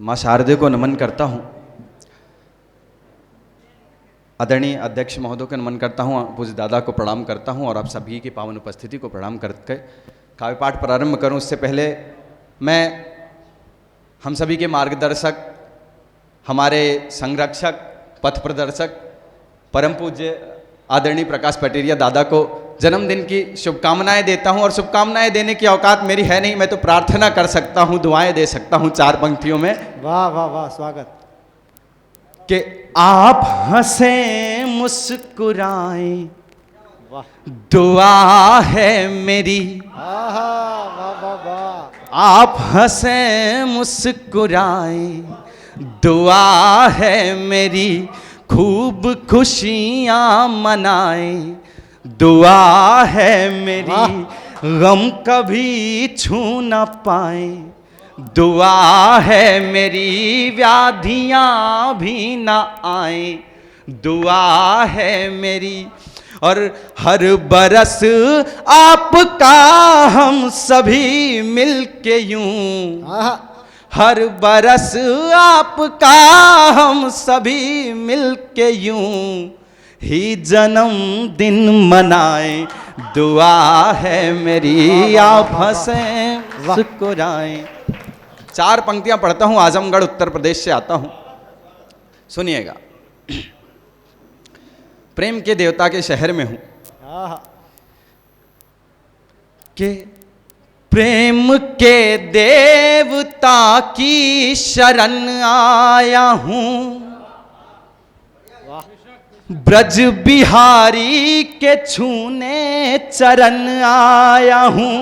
माँ शारदे को नमन करता हूँ, आदरणीय अध्यक्ष महोदय को नमन करता हूँ, पूज्य दादा को प्रणाम करता हूँ और आप सभी की पावन उपस्थिति को प्रणाम करके काव्य पाठ प्रारंभ करूँ उससे पहले मैं हम सभी के मार्गदर्शक, हमारे संरक्षक, पथ प्रदर्शक परम पूज्य आदरणीय प्रकाश पटेरिया दादा को जन्मदिन की शुभकामनाएं देता हूं। और शुभकामनाएं देने की औकात मेरी है नहीं, मैं तो प्रार्थना कर सकता हूं, दुआएं दे सकता हूं 4 पंक्तियों में। वाह वाह वाह, स्वागत। कि आप हंसे मुस्कुराएं, वाह, दुआ है मेरी। वाह वाह वाह, आप हंसे मुस्कुराएं, दुआ है मेरी। खूब खुशियां मनाएं, दुआ है मेरी। गम कभी छू न पाए, दुआ है मेरी। व्याधियां भी न आए, दुआ है मेरी। और हर बरस आपका हम सभी मिलके यूं, हर बरस आपका हम सभी मिलके यूं ही जन्मदिन मनाएं, दुआ है मेरी। आप हंसें मुस्कुराएं। 4 पंक्तियां पढ़ता हूं, आजमगढ़ उत्तर प्रदेश से आता हूं, सुनिएगा। प्रेम के देवता के शहर में हूं कि प्रेम के देवता की शरण आया हूं, ब्रज बिहारी के छूने चरण आया हूं।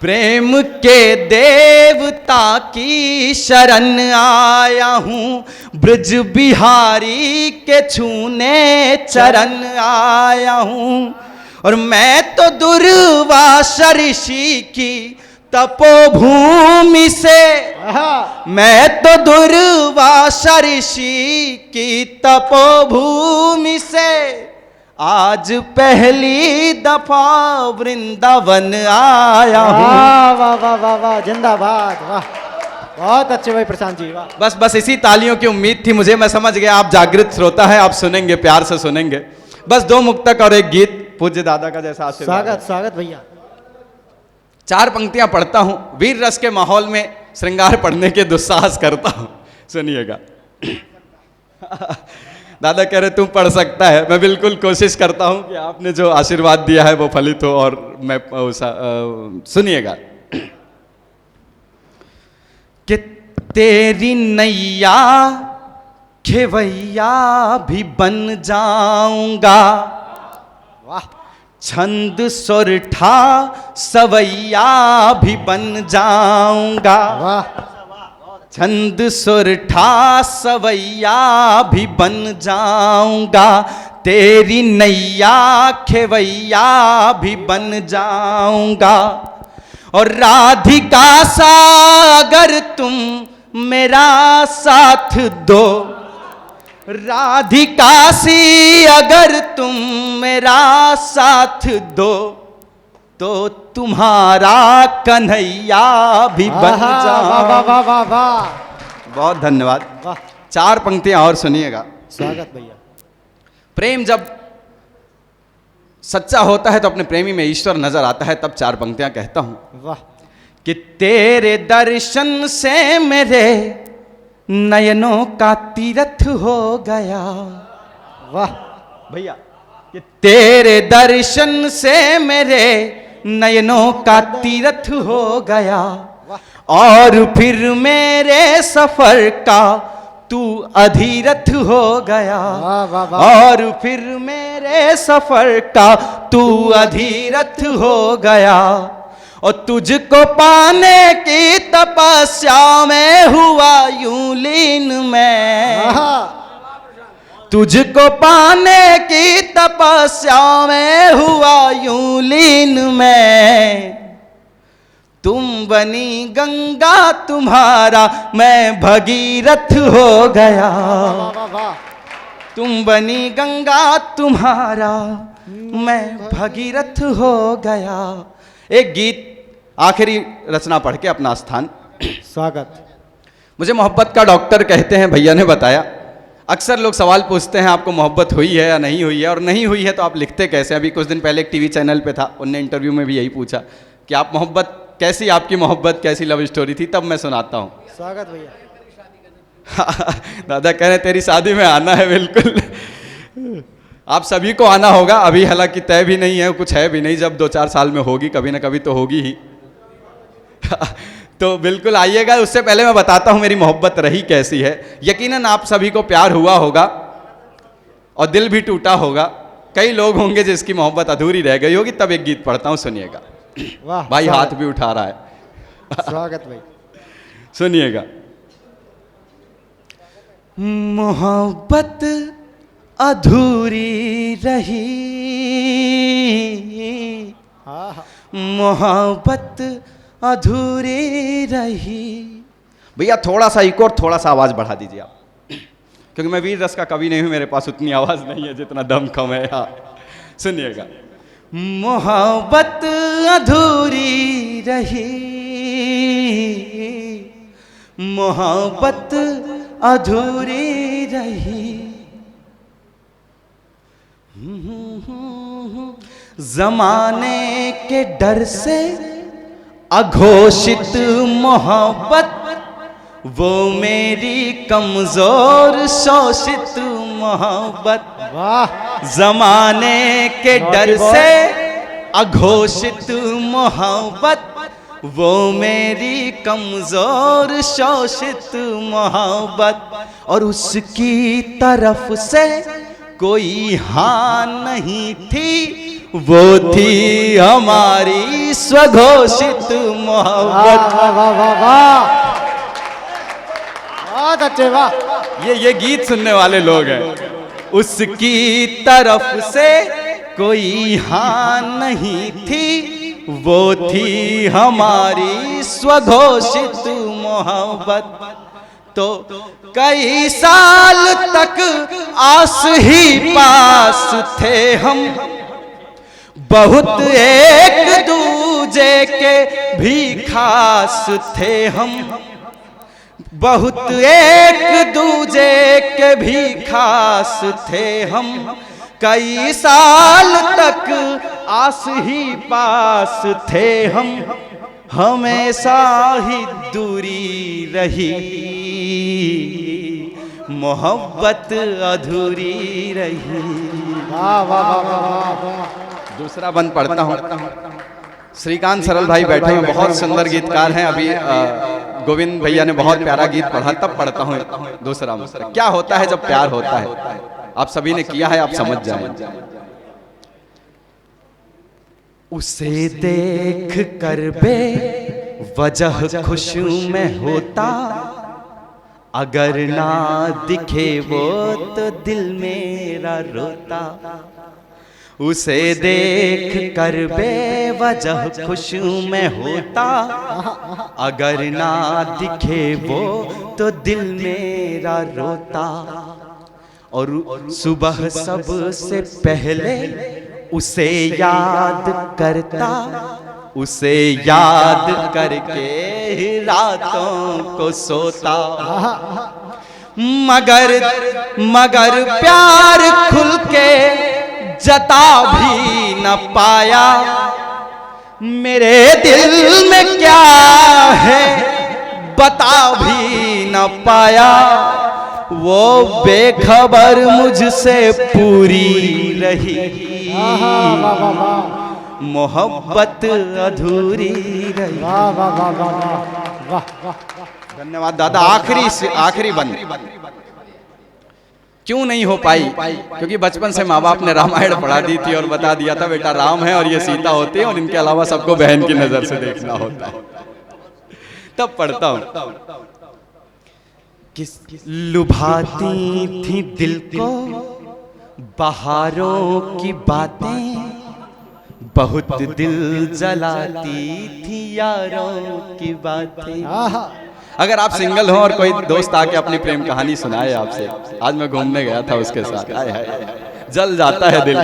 प्रेम के देवता की शरण आया हूं, ब्रज बिहारी के छूने चरण आया हूं। और मैं तो दुर्वासा ऋषि की तपोभूमि से, मैं तो दुर्वासा ऋषि की तपोभूमि से आज पहली दफा वृंदावन आया हूँ। वाह वाह वाह वाह, जिंदाबाद। वाह, बहुत अच्छे भाई प्रशांत जी, वाह। बस इसी तालियों की उम्मीद थी मुझे, मैं समझ गया आप जागृत श्रोता है, आप सुनेंगे, प्यार से सुनेंगे। बस 2 मुक्तक और एक गीत पूज्य दादा का जैसा आशीर्वाद। स्वागत स्वागत भैया। 4 पंक्तियां पढ़ता हूं, वीर रस के माहौल में श्रृंगार पढ़ने के दुस्साहस करता हूं, सुनिएगा। दादा कह रहे तुम पढ़ सकता है, मैं बिल्कुल कोशिश करता हूं कि आपने जो आशीर्वाद दिया है वो फलित हो। और मैं सुनिएगा कि तेरी नैया खेवैया भी बन जाऊंगा, वाह। छंद सुरठा सवैया भी बन जाऊंगा, वाह। छंद सुरठा सवैया भी बन जाऊंगा। तेरी नैया खेवैया भी बन जाऊंगा। और राधिका सा अगर तुम मेरा साथ दो, राधिका सी अगर तुम मेरा साथ दो, तो तुम्हारा कन्हैया भी बन जाऊं। वाह वाह वाह वाह, बहुत धन्यवाद। वाह। 4 पंक्तियां और सुनिएगा। स्वागत भैया। प्रेम जब सच्चा होता है तो अपने प्रेमी में ईश्वर नजर आता है, तब 4 पंक्तियां कहता हूं। वाह। कि तेरे दर्शन से मेरे नयनों का तीर्थ हो गया। वाह भैया, कि तेरे दर्शन से मेरे नयनों का तीर्थ हो गया। और फिर मेरे सफर का तू अधीरथ हो गया। वाह वाह वाह। और फिर मेरे सफर का तू अधीरथ हो गया। और तुझको पाने की तपस्या में हुआ यूं लीन मैं, तुझको पाने की तपस्या में हुआ यूं लीन मैं। तुम बनी गंगा तुम्हारा मैं भगीरथ हो गया। तुम बनी गंगा तुम्हारा मैं भगीरथ हो गया। एक गीत आखिरी रचना पढ़ के अपना स्थान स्वागत। मुझे मोहब्बत का डॉक्टर कहते हैं, भैया ने बताया। अक्सर लोग सवाल पूछते हैं आपको मोहब्बत हुई है या नहीं हुई है, और नहीं हुई है तो आप लिखते कैसे। अभी कुछ दिन पहले एक टीवी चैनल पे था, उनने इंटरव्यू में भी यही पूछा कि आप मोहब्बत कैसी, आपकी मोहब्बत कैसी लव स्टोरी थी। तब मैं सुनाता हूँ। स्वागत भैया। दादा कह रहे तेरी शादी में आना है। बिल्कुल आप सभी को आना होगा। अभी हालांकि तय भी नहीं है, कुछ है भी नहीं, जब 2-4 साल में होगी, कभी ना कभी तो होगी ही। तो बिल्कुल आइएगा। उससे पहले मैं बताता हूं मेरी मोहब्बत रही कैसी है। यकीनन आप सभी को प्यार हुआ होगा और दिल भी टूटा होगा। कई लोग होंगे जिसकी मोहब्बत अधूरी रह गई होगी। तब एक गीत पढ़ता हूं, सुनिएगा। वाह भाई हाथ भी उठा रहा है। स्वागत भाई। सुनिएगा। मोहब्बत अधूरी रही, मोहब्बत अधूरी रही। भैया थोड़ा सा इको और थोड़ा सा आवाज बढ़ा दीजिए आप, क्योंकि मैं वीर रस का कवि नहीं हूं, मेरे पास उतनी आवाज नहीं है जितना दम कम है। हाँ सुनिएगा। मोहब्बत अधूरी रही, मोहब्बत अधूरी रही। जमाने के डर से अघोषित मोहब्बत, वो मेरी कमजोर शोषित मोहब्बत। वाह। जमाने के डर से अघोषित मोहब्बत, वो मेरी कमजोर शोषित मोहब्बत। और उसकी तरफ से कोई हाँ नहीं थी, वो थी हमारी स्वघोषित मोहब्बत। वाह वाह वाह वाह, बहुत अच्छे। वाह। ये गीत सुनने वाले लोग हैं। उसकी तरफ से कोई हाँ नहीं थी, वो थी हमारी स्वघोषित मोहब्बत। तो कई साल तक आस ही पास थे हम, बहुत एक दूजे के भी खास थे हम, बहुत एक दूजे के भी खास थे हम। कई साल तक आस ही पास थे हम, हमेशा ही दूरी रही, मोहब्बत अधूरी रही। वाह वाह वाह वाह वाह। दूसरा बंद पढ़ता हूँ। श्रीकांत सरल भाई बैठे हैं, बहुत सुंदर गीतकार हैं। अभी गोविंद भैया ने बहुत प्यारा गीत पढ़ा, तब पढ़ता हूँ दूसरा। क्या होता है जब प्यार होता है, आप सभी ने किया है, आप समझ जाए। उसे देख कर बे वजह खुश में होता, अगर ना दिखे वो तो दिल मेरा रोता। उसे देख कर बेवजह खुश में होता, अगर ना दिखे वो तो दिल मेरा रोता। और सुबह सबसे पहले उसे याद करता, उसे याद करके रातों को सोता। मगर प्यार खुल के जता भी न पाया, मेरे दिल में क्या है बता भी न पाया। वो बेखबर मुझसे पूरी रही, मोहब्बत अधूरी रही। वाह वाह वाह वाह वाह। धन्यवाद दादा। आखिरी बंद क्यों नहीं हो पाई, क्योंकि बचपन से माँ बाप ने रामायण पढ़ा दी थी और बता दिया था बेटा राम है और ये सीता होती है और इनके अलावा सबको बहन की नजर से देखना होता है। तब पढ़ता हूं। किस लुभाती थी दिल को बहारों की बातें, बहुत दिल जलाती थी यारों की बातें। अगर आप सिंगल हो और कोई दोस्त आके अपनी प्रेम कहानी सुनाए आपसे, आज मैं घूमने गया था उसके साथ, हाय हाय जल जाता है दिल।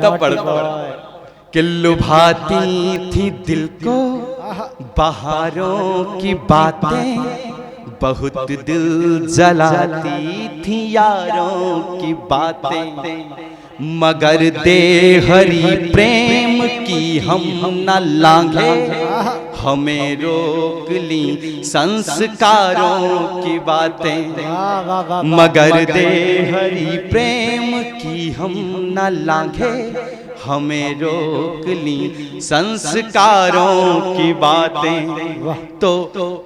तब पढ़ता हूं। कि लुभाती थी दिल को बहारों की बातें, बहुत दिल जलाती थी यारों की बातें, मगर देहरी प्रेम की हम न लांघे, हमें रोक ली संस्कारों की बातें, मगर देहरी प्रेम की हम न लांघे, हमें रोक ली संस्कारों की बातें। तो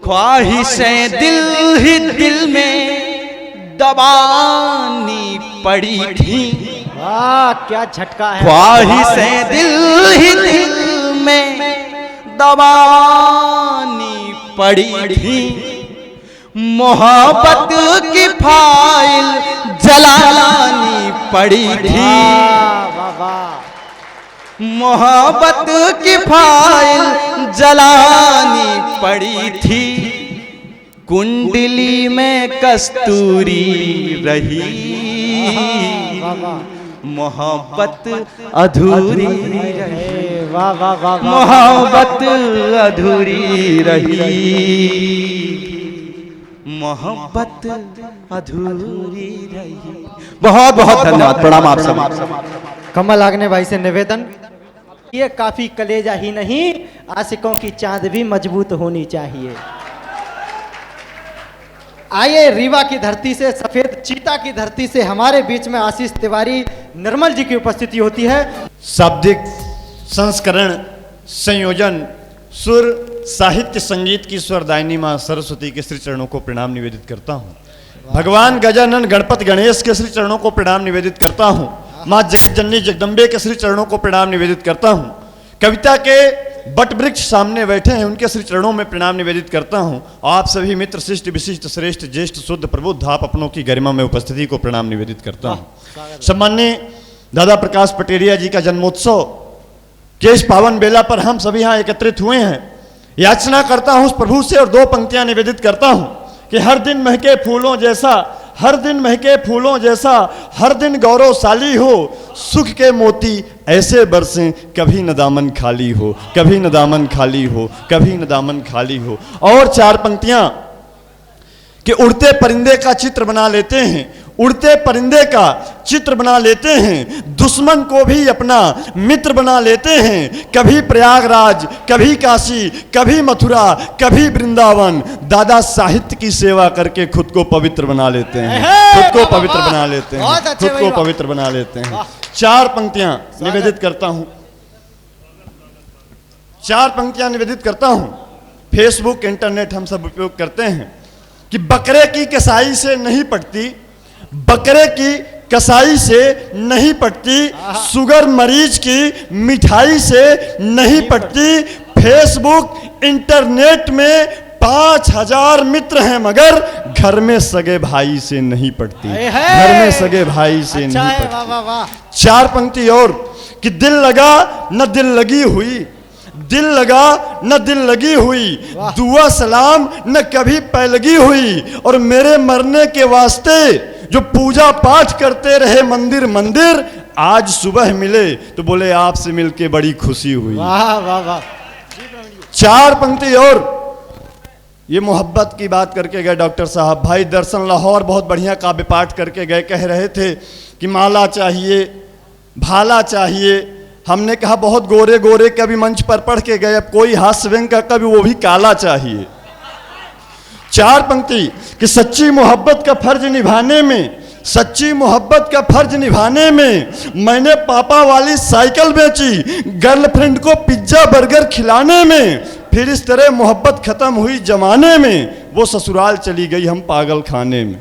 ख्वाहिशें दिल ही दिल में दबानी पड़ी थी, वाह क्या झटका है। ख्वाहिशें दिल ही दिल में दबानी पड़ी थी, मोहब्बत की फाइल जलानी पड़ी थी, मोहब्बत की फाइल जलानी पड़ी थी, कुंडली में कस्तूरी रही, मोहब्बत अधूरी रही, वाह वाह वाह, मोहब्बत अधूरी रही, मोहब्बत अधूरी रही। बहुत बहुत धन्यवाद, प्रणाम आप सभी। कमल आग्ने भाई से निवेदन, ये काफी कलेजा ही नहीं, आशिकों की चांद भी मजबूत होनी चाहिए। आइए रीवा की धरती से, सफेद चीता की धरती से हमारे बीच में आशीष तिवारी निर्मल जी की उपस्थिति होती है। शाब्दिक संस्करण, संयोजन, सुर, साहित्य, संगीत की स्वरदायिनी मां सरस्वती के श्री चरणों को प्रणाम निवेदित करता हूँ। भगवान गजानन गणपति गणेश के श्री चरणों को प्रणाम निवेदित करता हूँ। माँ जगत जननी जगदम्बे के श्री चरणों को प्रणाम निवेदित करता हूँ। कविता के बट वृक्ष सामने बैठे हैं, उनके श्री चरणों में प्रणाम निवेदित करता हूँ। आप सभी मित्र शिष्ट विशिष्ट श्रेष्ठ ज्येष्ठ शुद्ध प्रबुद्ध आप अपनों की गरिमा में उपस्थिति को प्रणाम निवेदित करता हूँ। सम्माननीय दादा प्रकाश पटेरिया जी का जन्मोत्सव के इस पावन बेला पर हम सभी यहाँ एकत्रित हुए हैं। याचना करता हूँ उस प्रभु से और दो पंक्तियाँ निवेदित करता हूँ कि हर दिन महके फूलों जैसा, हर दिन महके फूलों जैसा, हर दिन गौरवशाली हो, सुख के मोती ऐसे बरसें, कभी न दामन खाली हो, कभी न दामन खाली हो, कभी न दामन खाली हो। और चार पंक्तियां कि उड़ते परिंदे का चित्र बना लेते हैं, उड़ते परिंदे का चित्र बना लेते हैं, दुश्मन को भी अपना मित्र बना लेते हैं। कभी प्रयागराज, कभी काशी, कभी मथुरा, कभी वृंदावन, दादा साहित्य की सेवा करके खुद को पवित्र बना लेते हैं, खुद को पवित्र बना लेते हैं, खुद को पवित्र बना लेते हैं। चार पंक्तियां निवेदित करता हूं, चार पंक्तियां निवेदित करता हूं। फेसबुक, इंटरनेट हम सब उपयोग करते हैं कि बकरे की कसाई से नहीं पटती, बकरे की कसाई से नहीं पटती, शुगर मरीज की मिठाई से नहीं पटती। फेसबुक, इंटरनेट में 5000 मित्र हैं, मगर घर में सगे भाई से नहीं पटती, घर में सगे भाई से नहीं पटती। चार पंक्ति और कि दिल लगा न दिल लगी हुई, दिल लगा न दिल लगी हुई, दुआ सलाम न कभी पैलगी हुई, और मेरे मरने के वास्ते जो पूजा पाठ करते रहे मंदिर मंदिर, आज सुबह मिले तो बोले आपसे मिलके बड़ी खुशी हुई। वाह वाह वाह। चार पंक्ति और ये मोहब्बत की बात करके गए डॉक्टर साहब। भाई दर्शन लाहौर बहुत बढ़िया काव्य पाठ करके गए, कह रहे थे कि माला चाहिए, भाला चाहिए। हमने कहा बहुत गोरे गोरे कभी मंच पर पढ़ के गए, अब कोई हास्य व्यंग का कभी वो भी काला चाहिए। चार पंक्ति कि सच्ची मोहब्बत का फर्ज निभाने में, सच्ची मोहब्बत का फर्ज निभाने में मैंने पापा वाली साइकिल बेची, गर्लफ्रेंड को पिज्जा बर्गर खिलाने में, फिर इस तरह मोहब्बत खत्म हुई जमाने में, वो ससुराल चली गई हम पागल खाने में।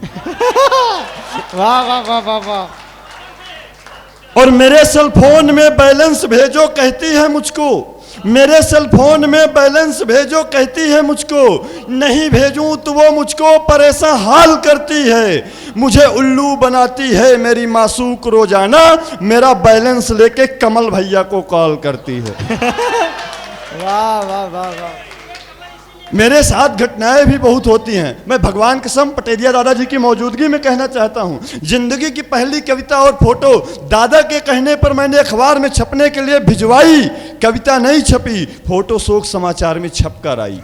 वाह वाह वाह वाह वाह। और मेरे सेल फोन में बैलेंस भेजो कहती है मुझको, मेरे सेल फोन में बैलेंस भेजो कहती है मुझको, नहीं भेजूं तो वो मुझको परेशान हाल करती है, मुझे उल्लू बनाती है मेरी मासूक रोजाना, मेरा बैलेंस लेके कमल भैया को कॉल करती है। वाह वाह वाह वाह। मेरे साथ घटनाएं भी बहुत होती हैं। मैं भगवान कसम पटेरिया दादाजी की मौजूदगी में कहना चाहता हूं, जिंदगी की पहली कविता और फोटो दादा के कहने पर मैंने अखबार में छपने के लिए भिजवाई। कविता नहीं छपी, फोटो शोक समाचार में छप कर आई।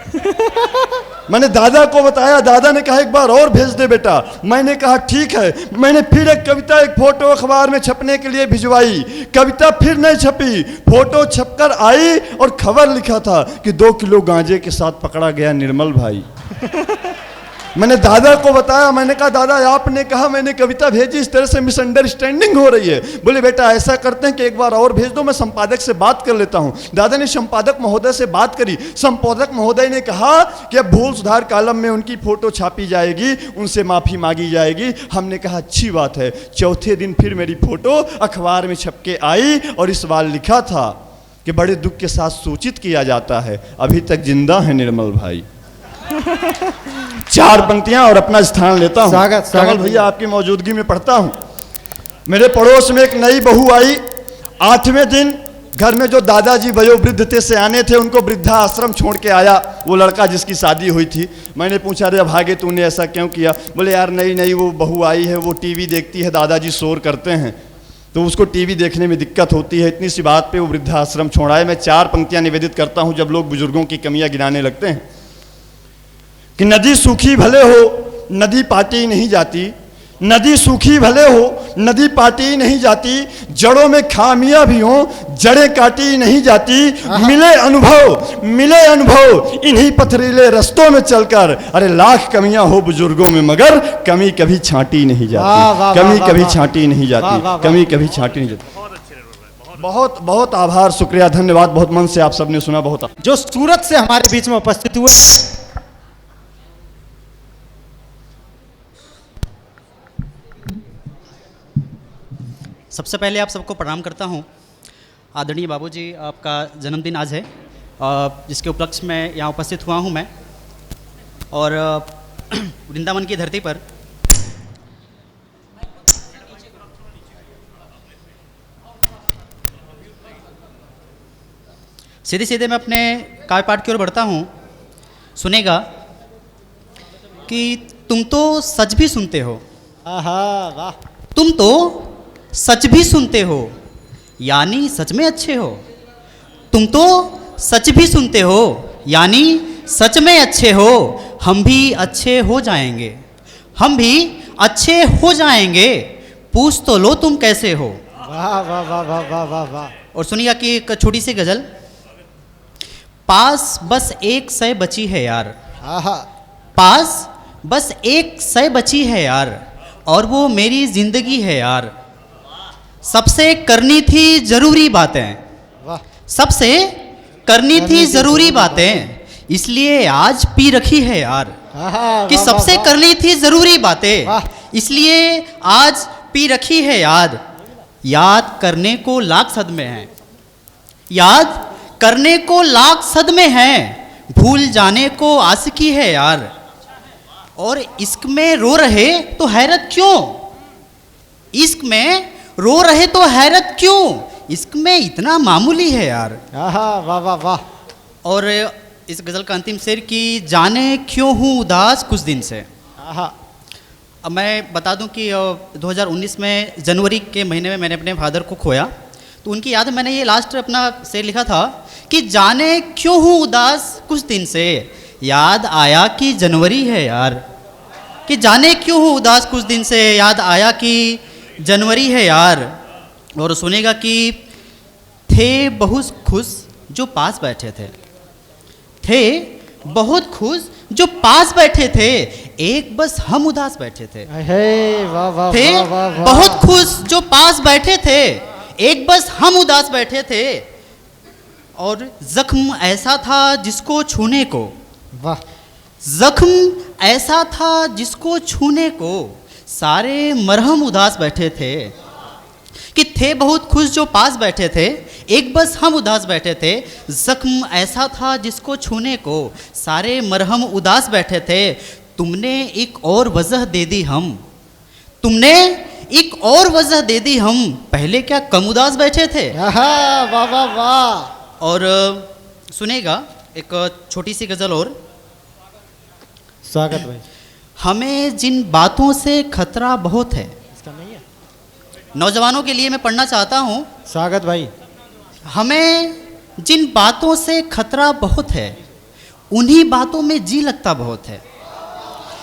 मैंने दादा को बताया, दादा ने कहा एक बार और भेज दे बेटा। मैंने कहा ठीक है। मैंने फिर एक कविता एक फोटो अखबार में छपने के लिए भिजवाई। कविता फिर नहीं छपी, फोटो छपकर आई और खबर लिखा था कि 2 किलो गांजे के साथ पकड़ा गया निर्मल भाई। मैंने दादा को बताया, मैंने कहा दादा आपने कहा मैंने कविता भेजी, इस तरह से मिसअंडरस्टैंडिंग हो रही है। बोले बेटा ऐसा करते हैं कि एक बार और भेज दो, मैं संपादक से बात कर लेता हूं। दादा ने संपादक महोदय से बात करी। संपादक महोदय ने कहा कि अब भूल सुधार कॉलम में उनकी फोटो छापी जाएगी, उनसे माफी मांगी जाएगी। हमने कहा अच्छी बात है। चौथे दिन फिर मेरी फोटो अखबार में छप के आई और इस बार लिखा था कि बड़े दुख के साथ सूचित किया जाता है अभी तक जिंदा है निर्मल भाई। 4 पंक्तियां और अपना स्थान लेता हूं। कमल भैया आपकी मौजूदगी में पढ़ता हूं। मेरे पड़ोस में एक नई बहू आई। 8वें दिन घर में जो दादाजी वयोवृद्ध थे सियाने थे, उनको वृद्धा आश्रम छोड़ के आया वो लड़का जिसकी शादी हुई थी। मैंने पूछा अरे भागे तूने ऐसा क्यों किया? बोले यार नई वो बहू आई है, वो टीवी देखती है, दादाजी शोर करते हैं तो उसको टीवी देखने में दिक्कत होती है। इतनी सी बात पे वो वृद्धाश्रम छोड़ आए। मैं 4 पंक्तियां निवेदित करता हूं जब लोग बुजुर्गों की कमियां गिनाने लगते हैं कि नदी सूखी भले हो नदी पाटी नहीं जाती, नदी सूखी भले हो नदी पाटी नहीं जाती, जड़ों में खामियां भी हो जड़ें काटी नहीं जाती। मिले अनुभव इन्हीं पथरीले रस्तों में चलकर, अरे लाख कमियां हो बुजुर्गों में मगर कमी कभी छांटी नहीं जाती, कमी कभी छांटी नहीं जाती, कमी कभी छांटी नहीं जाती। बहुत बहुत आभार, शुक्रिया, धन्यवाद। बहुत मन से आप सबने सुना। बहुत जो सूरत से हमारे बीच में उपस्थित हुए सबसे पहले आप सबको प्रणाम करता हूं। आदरणीय बाबूजी, आपका जन्मदिन आज है जिसके उपलक्ष्य में यहाँ उपस्थित हुआ हूं मैं। और वृंदावन की धरती पर सीधे सीधे मैं अपने काव्य पाठ की ओर बढ़ता हूं। सुनेगा कि तुम तो सच भी सुनते हो, वाह, तुम तो सच भी सुनते हो यानी सच में अच्छे हो। तुम तो सच भी सुनते हो यानी सच में अच्छे हो। हम भी अच्छे हो जाएंगे, हम भी अच्छे हो जाएंगे, पूछ तो लो तुम कैसे हो। वाह वाह वाह वाह वाह वाह वाह। और सुनिएगा कि एक छोटी सी गजल। पास बस 1 सय बची है यार, पास बस 1 सय बची है यार, और वो मेरी जिंदगी है यार। सबसे करनी थी जरूरी बातें, सबसे करनी थी जरूरी बातें, इसलिए आज पी रखी है यार। कि सबसे करनी थी जरूरी बातें इसलिए आज पी रखी है याद। याद करने को लाख सदमे हैं, याद करने को लाख सदमे हैं, भूल जाने को आशिकी है यार। और इश्क में रो रहे तो हैरत क्यों, इश्क में रो रहे तो हैरत क्यों, इश्क में इतना मामूली है यार। वाह वाह वाह। और इस गज़ल का अंतिम शेर कि जाने क्यों हूँ उदास कुछ दिन से। अब मैं बता दूं कि 2019 में जनवरी के महीने में मैंने अपने फादर को खोया, तो उनकी याद में मैंने ये लास्ट अपना शेर लिखा था कि जाने क्यों हूँ उदास कुछ दिन से, याद आया कि जनवरी है यार। कि जाने क्यों हूँ उदास कुछ दिन से, याद आया कि जनवरी है यार। और सुनेगा कि थे बहुत खुश जो पास बैठे थे, थे बहुत खुश जो पास बैठे थे, एक बस हम उदास बैठे थे। वाह वाह थे वाह वाह वाह। बहुत खुश जो पास बैठे थे, एक बस हम उदास बैठे थे। और जख्म ऐसा था जिसको छूने को, वाह, जख्म ऐसा था जिसको छूने को, सारे मरहम उदास बैठे थे। कि थे बहुत खुश जो पास बैठे थे, एक बस हम उदास बैठे थे, जख्म ऐसा था जिसको छूने को, सारे मरहम उदास बैठे थे। तुमने एक और वजह दे दी हम, तुमने एक और वजह दे दी हम, पहले क्या कम उदास बैठे थे। वाह वाह वाह। और सुनेगा एक छोटी सी गज़ल और स्वागत भाई। हमें जिन बातों से खतरा बहुत है, इसका नहीं है। नौजवानों के लिए मैं पढ़ना चाहता हूँ। स्वागत भाई। हमें जिन बातों से खतरा बहुत है उन्हीं बातों में जी लगता बहुत है।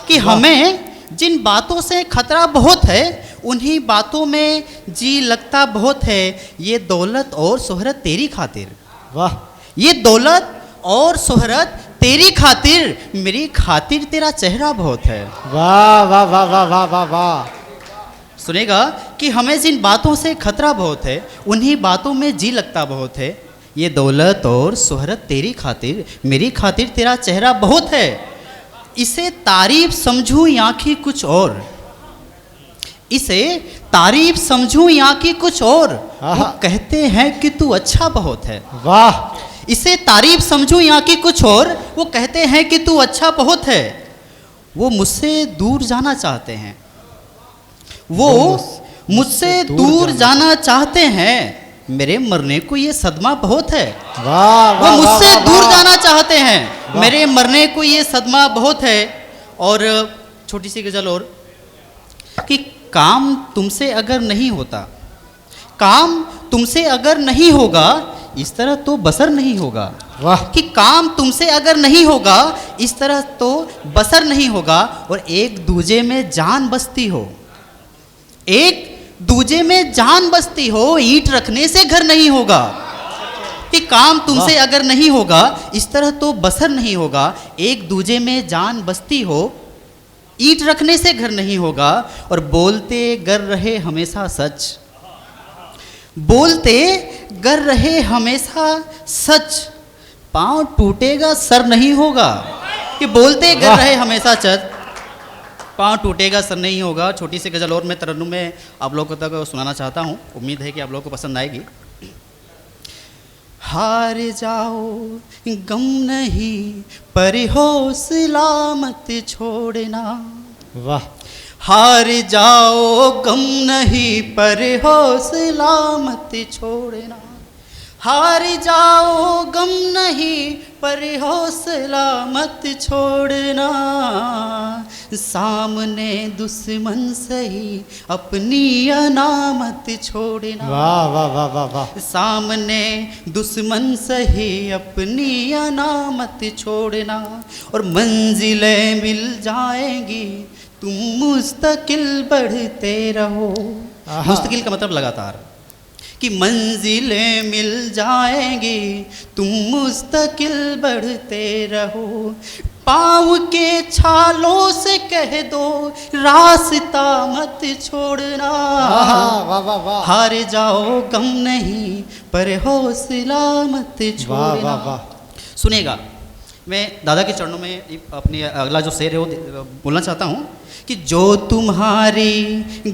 कि हमें जिन बातों से खतरा बहुत है उन्हीं बातों में जी लगता बहुत है। ये दौलत और शोहरत तेरी खातिर, वाह ये दौलत और शोहरत तेरी खातिर, मेरी खातिर तेरा चेहरा बहुत है। वाह वाह वाह वाह वाह वाह वाह। सुनेगा कि हमें जिन बातों से खतरा बहुत है उन्हीं बातों में जी लगता बहुत है। ये दौलत और शोहरत तेरी खातिर, मेरी खातिर तेरा चेहरा बहुत है। इसे तारीफ समझूं या कि कुछ और, इसे तारीफ समझूं या कि कुछ और, वो कहते हैं कि तू अच्छा बहुत है। वाह। इसे तारीफ समझूं या कि कुछ और, वो कहते हैं कि तू अच्छा बहुत है। वो मुझसे दूर जाना चाहते हैं, वो मुझसे दूर जाना चाहते हैं। मेरे मरने को ये सदमा बहुत है। वाह वो वाह मुझसे वाह, दूर वाह। जाना चाहते हैं, मेरे मरने को ये सदमा बहुत है। और छोटी सी गजल और, कि काम तुमसे अगर नहीं होता, काम तुमसे अगर नहीं होगा इस तरह तो बसर नहीं होगा। वाह। कि काम तुमसे अगर नहीं होगा इस तरह तो बसर नहीं होगा। और एक दूजे में जान बसती हो, एक दूजे में जान बसती हो, ईंट रखने से घर नहीं होगा। कि काम तुमसे अगर नहीं होगा इस तरह तो बसर नहीं होगा। एक दूजे में जान बसती हो, ईंट रखने से घर नहीं होगा। और बोलते गर रहे हमेशा सच, बोलते गर रहे हमेशा सच, पांव टूटेगा सर नहीं होगा। कि बोलते गर रहे हमेशा सच, पांव टूटेगा सर नहीं होगा। छोटी सी गजल और मैं तरन्नुम में आप लोगों तक सुनाना चाहता हूँ, उम्मीद है कि आप लोगों को पसंद आएगी। हार जाओ गम नहीं पर हौसला मत छोड़ना। वाह। हार जाओ गम नहीं पर हौसला मत छोड़ना। हार जाओ गम नहीं पर हौसला मत छोड़ना। सामने दुश्मन सही अपनी अनामत छोड़ना। वाह वाह वाह वाह वाह। सामने दुश्मन सही अपनी अनामत छोड़ना। और मंजिलें मिल जाएंगी तुम मुस्तकिल बढ़ते रहो। मुस्तकिल का मतलब लगातार। कि मंजिलें मिल जाएंगी तुम मुस्तकिल बढ़ते रहो। पाँव के छालों से कह दो रास्ता मत छोड़ना। वाह वाह वाह। हार जाओ गम नहीं पर हौसला मत छोड़ना। वाह वाह वाह। सुनेगा, मैं दादा के चरणों में अपनी अगला जो शेर है वो बोलना चाहता हूँ। कि जो तुम्हारी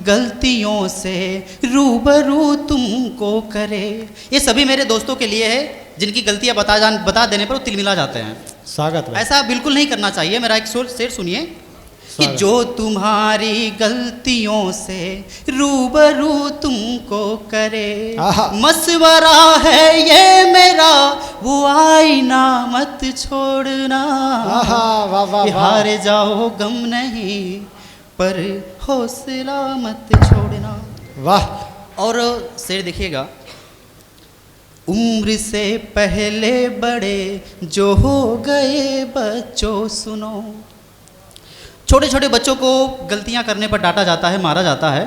गलतियों से रूबरू तुमको करे। ये सभी मेरे दोस्तों के लिए है जिनकी गलतियाँ बता देने पर वो तिलमिला जाते हैं। स्वागत भाई। ऐसा बिल्कुल नहीं करना चाहिए। मेरा एक शेर सुनिए। कि जो तुम्हारी गलतियों से रूबरू तुमको करे। मशवरा है ये मेरा वो आईना मत छोड़ना। हार जाओ गम नहीं पर हौसला मत छोड़ना। वाह। और शेर देखिएगा। उम्र से पहले बड़े जो हो गए बच्चों सुनो। छोटे छोटे बच्चों को गलतियां करने पर डांटा जाता है, मारा जाता है।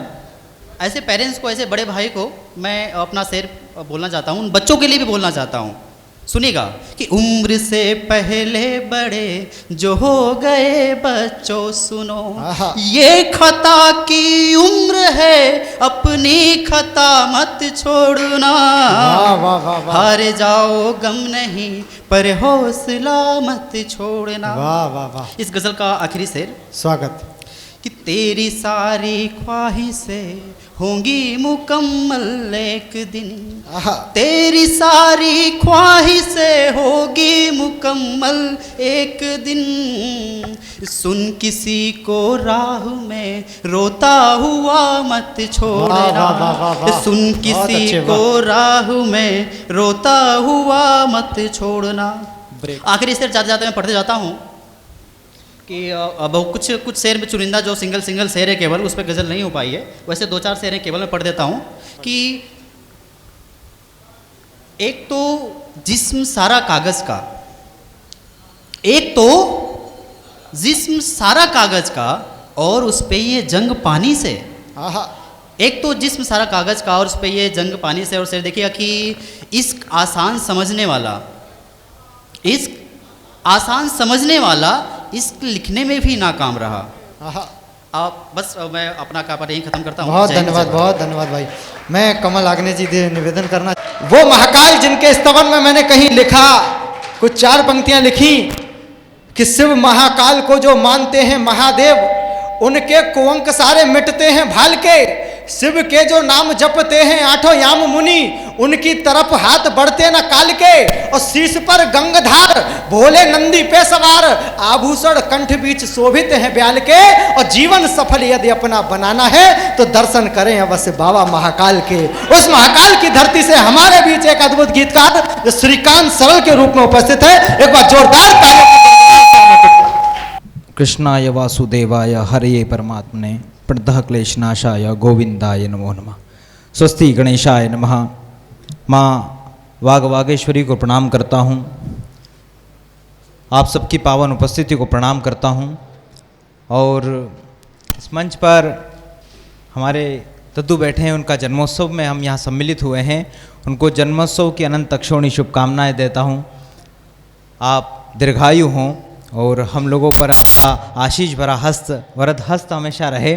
ऐसे पेरेंट्स को, ऐसे बड़े भाई को मैं अपना शेर बोलना चाहता हूँ, उन बच्चों के लिए भी बोलना चाहता हूँ। सुनिएगा। कि उम्र से पहले बड़े जो हो गए बच्चों सुनो। ये खता की उम्र है अपनी खता मत छोड़ना। हार जाओ गम नहीं पर हौसला मत छोड़ना। वाह वाह वाह। इस गजल का आखिरी शेर। स्वागत। कि तेरी सारी ख्वाहिशें होंगी मुकम्मल एक दिन। तेरी सारी ख्वाहिशें होगी मुकम्मल एक दिन। सुन किसी को राह में रोता हुआ मत छोड़ना। सुन किसी को राह में रोता हुआ मत छोड़ना। आखिरी शेर जाते जाते मैं पढ़ते जाता हूँ। कि अब कुछ कुछ शेर में चुनिंदा जो सिंगल सिंगल शेर है केवल, उस पर गज़ल नहीं हो पाई है। वैसे 2-4 शेर हैं केवल मैं पढ़ देता हूँ कि एक तो जिस्म सारा कागज़ का, एक तो जिस्म सारा कागज़ का और उस पे ये जंग पानी से। एक तो जिस्म सारा कागज़ का और उस पे ये जंग पानी से। और शेर देखिएगा कि इश्क आसान समझने वाला, इश्क आसान समझने वाला इश्क लिखने में भी नाकाम रहा। आप बस मैं अपना कापड़ यहीं खत्म करता हूँ। बहुत धन्यवाद, बहुत धन्यवाद भाई। मैं कमल आग्ने जी से निवेदन करना, वो महाकाल जिनके स्तवन में मैंने कहीं लिखा, कुछ 4 पंक्तियां लिखी कि शिव महाकाल को जो मानते हैं महादेव, उनके कुअंक सारे मिटते हैं भाल के। शिव के जो नाम जपते हैं 8 याम मुनि, उनकी तरफ हाथ बढ़ते न काल के। और शीश पर गंगधार भोले नंदी पे सवार, आभूषण कंठ बीच शोभित हैं ब्याल के। और जीवन सफल यदि अपना बनाना है तो दर्शन करें अवश्य बाबा महाकाल के। उस महाकाल की धरती से हमारे बीच एक अद्भुत गीतकार जो श्रीकांत सरल के रूप में उपस्थित है, एक बार जोरदार तालियों। कृष्णाय वासुदेवाय हरये परमात्मने प्रणतः क्लेशनाशाय गोविंदाय नमो नमः। स्वस्ति गणेशाय नमः। माँ वागवागेश्वरी को प्रणाम करता हूँ, आप सबकी पावन उपस्थिति को प्रणाम करता हूँ। और इस मंच पर हमारे दद्दू बैठे हैं, उनका जन्मोत्सव में हम यहाँ सम्मिलित हुए हैं। उनको जन्मोत्सव की अनंत अक्षोणी शुभकामनाएँ देता हूँ। आप दीर्घायु हों और हम लोगों पर आपका आशीष भरा हस्त, वरद हस्त हमेशा रहे।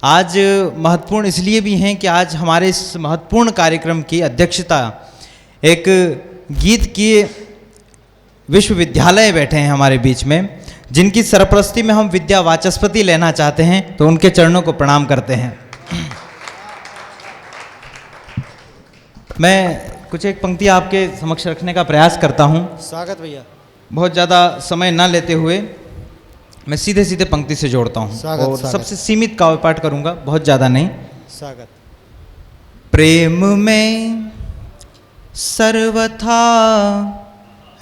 आज महत्वपूर्ण इसलिए भी हैं कि आज हमारे इस महत्वपूर्ण कार्यक्रम की अध्यक्षता एक गीत की विश्वविद्यालय बैठे हैं हमारे बीच में, जिनकी सरपरस्ती में हम विद्या वाचस्पति लेना चाहते हैं, तो उनके चरणों को प्रणाम करते हैं। मैं कुछ एक पंक्ति आपके समक्ष रखने का प्रयास करता हूँ। स्वागत भैया। बहुत ज़्यादा समय ना लेते हुए मैं सीधे सीधे पंक्ति से जोड़ता हूँ और सबसे सीमित काव्य पाठ करूँगा, बहुत ज़्यादा नहीं। स्वागत। प्रेम में सर्वथा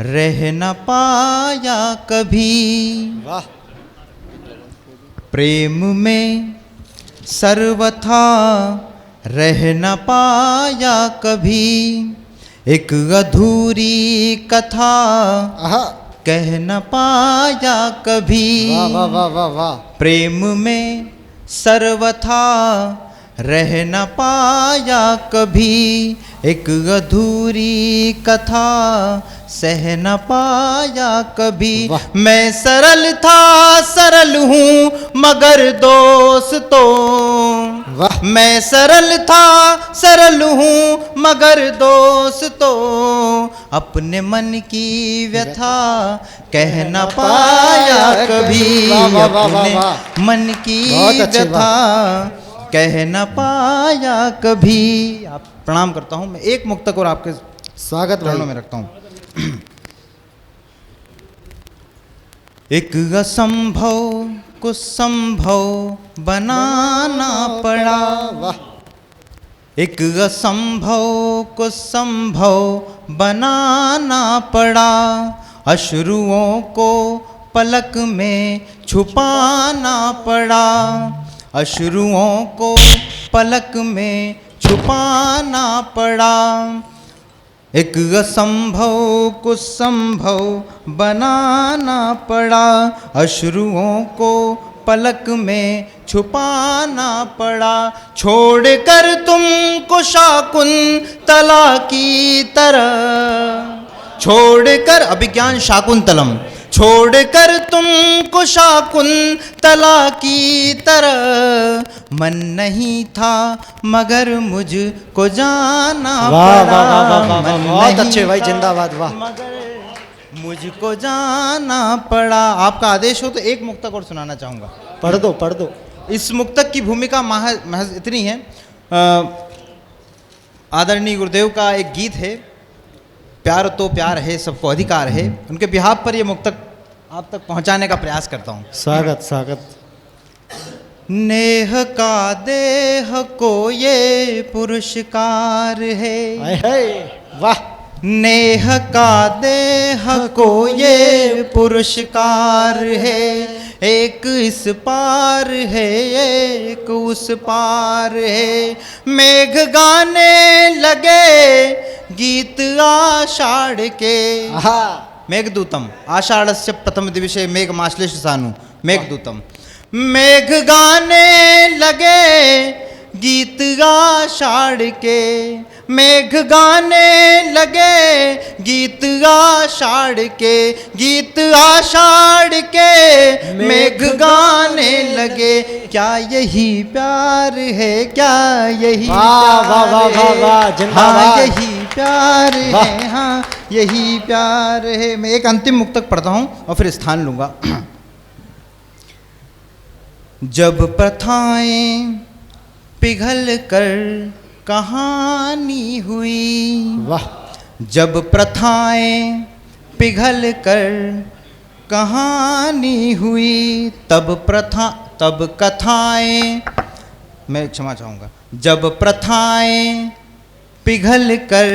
रह न पाया कभी, वाह। प्रेम में सर्वथा रह न पाया कभी, एक अधूरी कथा कह न पाया कभी। वाह वाह वाह वाह वाह। प्रेम में सर्वथा रह न पाया कभी, एक अधूरी कथा सह न पाया कभी। मैं सरल था सरल हूँ मगर दोस्तों, मैं सरल था सरल हूँ मगर दोस्तों, अपने मन की व्यथा कह न पाया कभी, अपने मन की व्यथा कह न पाया कभी। आप प्रणाम करता हूँ। मैं एक मुक्तक और आपके स्वागत चरणों में रखता हूँ। एक असंभव को संभव बनाना पड़ा, वाह। एक असंभव को संभव बनाना पड़ा, अश्रुओं को पलक में छुपाना पड़ा, अश्रुओं को पलक में छुपाना पड़ा। एक असंभव को संभव बनाना पड़ा, अश्रुओं को पलक में छुपाना पड़ा। छोड़कर तुमको शाकुंतला की तरह, छोड़कर अभिज्ञान शाकुंतलम, छोड़कर तुमको शाकुंतला की तरह, मन नहीं था मगर मुझको जाना पड़ा। बहुत अच्छे भाई, जिंदाबाद। वाह। मगर मुझको जाना पड़ा। आपका आदेश हो तो एक मुक्तक और सुनाना चाहूँगा। पढ़ दो पढ़ दो। इस मुक्तक की भूमिका महज इतनी है, आदरणीय गुरुदेव का एक गीत है, प्यार तो प्यार है सबको अधिकार है, उनके बिहाफ पर यह मुक्तक आप तक पहुंचाने का प्रयास करता हूं। स्वागत स्वागत। नेह का देह को ये पुरस्कार है, वाह। नेह का देह को ये पुरस्कार है, एक इस पार है एक उस पार है। मेघ गाने लगे गीत आषाढ़ के। मेघदूतम आषाढ़स्य प्रथम दिवसे मेघ माश्लेष सानु मेघदूतम। मेघ गाने लगे गीत आषाढ़ के, मेघ गाने लगे गीत आषाढ़ के, गीत आषाढ़ के मेघ गाने लगे। क्या यही प्यार है, क्या यही वाह वाह वाह वाह वाह, जिंदाबाद। हाँ यही प्यार है, हाँ यही प्यार है। मैं एक अंतिम मुक्तक पढ़ता हूँ और फिर स्थान लूंगा। जब प्रथाएं पिघल कर कहानी हुई, वाह, जब प्रथाएं पिघल कर कहानी हुई, तब कथाएं, मैं क्षमा चाहूँगा, जब प्रथाएं पिघल कर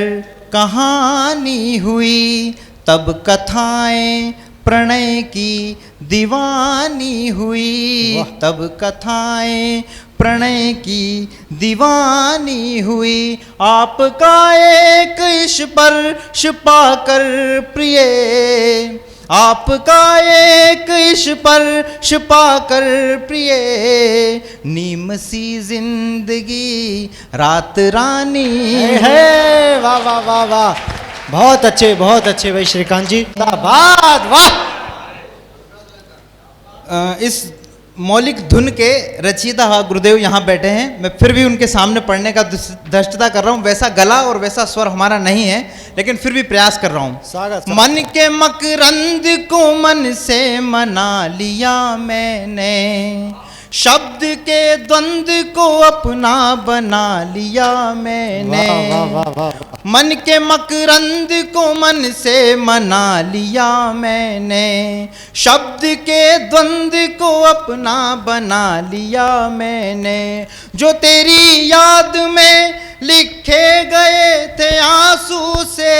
कहानी हुई, तब कथाएं प्रणय की दीवानी हुई, तब कथाएं प्रणय की दीवानी हुई। आपका एक स्पर्श पाकर प्रिय, आपका एक स्पर्श पाकर प्रिय, नीम सी जिंदगी रात रानी है। वाह वाह वाह वाह, बहुत अच्छे भाई श्रीकांत जी, जिंदाबाद। वाह, इस मौलिक धुन के रचयिता गुरुदेव यहाँ बैठे हैं। मैं फिर भी उनके सामने पढ़ने का धृष्टता कर रहा हूँ। वैसा गला और वैसा स्वर हमारा नहीं है, लेकिन फिर भी प्रयास कर रहा हूँ। स्वागत। मन के मकरंद को मन से मना लिया मैंने, शब्द के द्वंद्व को अपना बना लिया मैंने। वाह वाह वाह वाह, मन के मकरंद को मन से मना लिया मैंने, शब्द के द्वंद्व को अपना बना लिया मैंने। जो तेरी याद में लिखे गए थे आंसू से,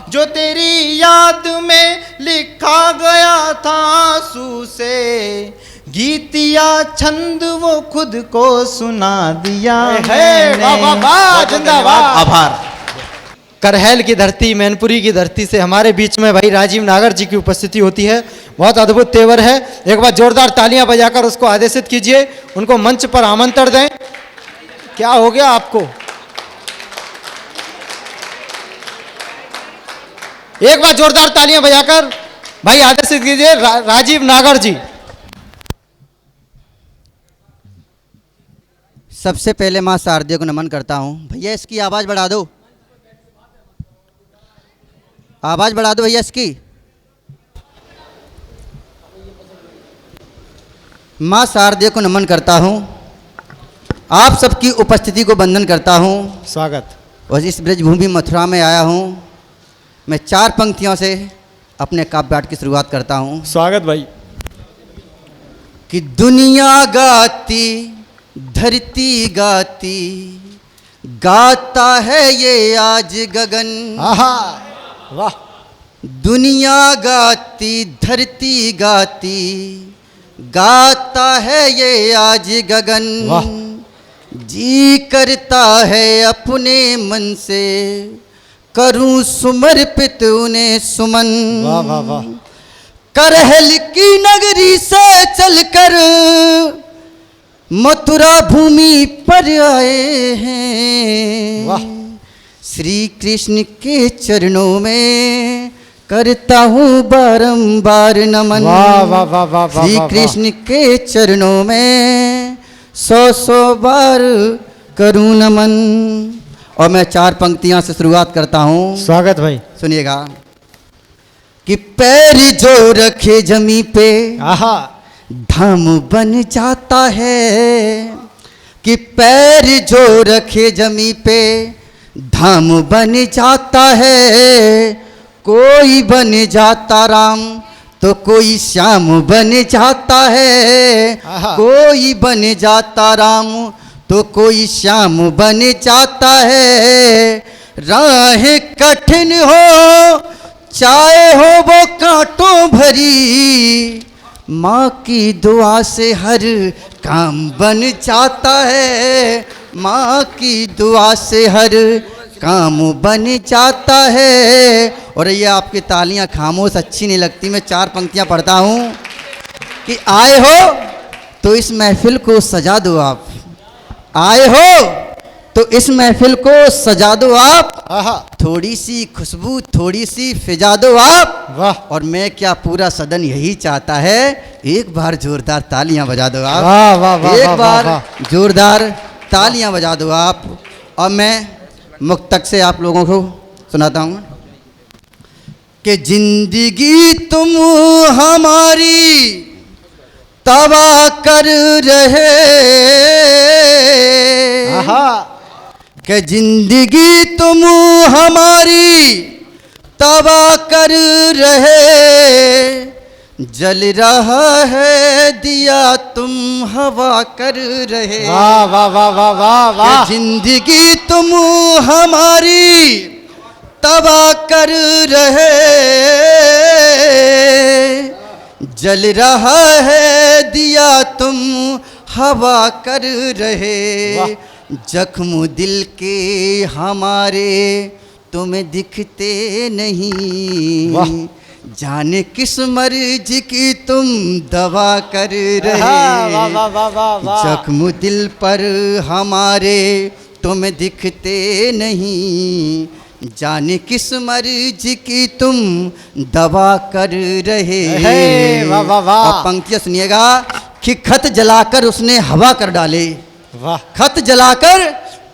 जो तेरी याद में लिखा गया था आंसू से, गीत या छंद वो खुद को सुना दिया मैंने। वाह वाह वाह, जिंदाबाद। आभार। करहैल की धरती, मैनपुरी की धरती से हमारे बीच में भाई राजीव नागर जी की उपस्थिति होती है। बहुत अद्भुत तेवर है। एक बार जोरदार तालियां बजाकर उसको आदेशित कीजिए, उनको मंच पर आमंत्रण दें। क्या हो गया आपको? एक बार जोरदार तालियां बजाकर भाई आदेशित कीजिए राजीव नागर जी। सबसे पहले माँ शारदे को नमन करता हूँ। भैया इसकी आवाज़ बढ़ा दो, आवाज़ बढ़ा दो भैया इसकी। माँ शारदे को नमन करता हूँ, आप सबकी उपस्थिति को वंदन करता हूँ। स्वागत। और इस ब्रजभूमि मथुरा में आया हूँ। मैं 4 पंक्तियों से अपने काव्य पाठ की शुरुआत करता हूँ। स्वागत भाई। कि दुनिया गाती धरती गाती, गाता है ये आज गगन। आहा, वाह। दुनिया गाती धरती गाती, गाता है ये आज गगन। वाह। जी करता है अपने मन से, करूं समर्पित उन्हें सुमन। वाह वाह वाह। करहल की नगरी से चलकर मथुरा भूमि पर आए हैं। वाह। श्री कृष्ण के चरणों में करता हूँ बारंबार नमन। वाह वाह वाह वाह। श्री कृष्ण के चरणों में 100 बार करूँ नमन। और मैं 4 पंक्तियां से शुरुआत करता हूँ। स्वागत भाई। सुनिएगा। कि पैर जो रखे जमी पे, आहा, धाम बन जाता है। कि पैर जो रखे जमी पे, धाम बन जाता है। कोई बन जाता राम तो कोई श्याम बन जाता है। आहा। कोई बन जाता राम तो कोई श्याम बन जाता है। राहें कठिन हो चाहे हो वो कांटों भरी, माँ की दुआ से हर काम बन जाता है, माँ की दुआ से हर काम बन जाता है। और ये आपकी तालियां खामोश अच्छी नहीं लगती, मैं 4 पंक्तियां पढ़ता हूँ कि आए हो तो इस महफिल को सजा दो आप, आए हो तो इस महफिल को सजा दो आप, थोड़ी सी खुशबू थोड़ी सी फिजा दो आप। वाह। और मैं क्या पूरा सदन यही चाहता है, एक बार जोरदार तालियां बजा दो आप, वाह, वाह, वाह, एक वाह, बार वाह। जोरदार तालियां बजा दो आप। और मैं मुक्तक से आप लोगों को सुनाता हूँ कि जिंदगी तुम हमारी तबाह कर रहे, कि जिंदगी तुम हमारी तबाह कर रहे, जल रहा है दिया तुम हवा कर रहे। वाह वाह वाह वाह वाह वाह। कि जिंदगी तुम हमारी तबाह कर रहे, जल रहा है दिया तुम हवा कर रहे। जख्म दिल के हमारे तुम्हें दिखते नहीं, जाने किस मर्ज की तुम दवा कर रहे। जख्म दिल पर हमारे तुम्हें दिखते नहीं, जाने किस मर्ज की तुम दवा कर रहे। वाह वाह वाह। और पंक्तियां सुनिएगा कि खत जलाकर उसने हवा कर डाले, वाह। खत जलाकर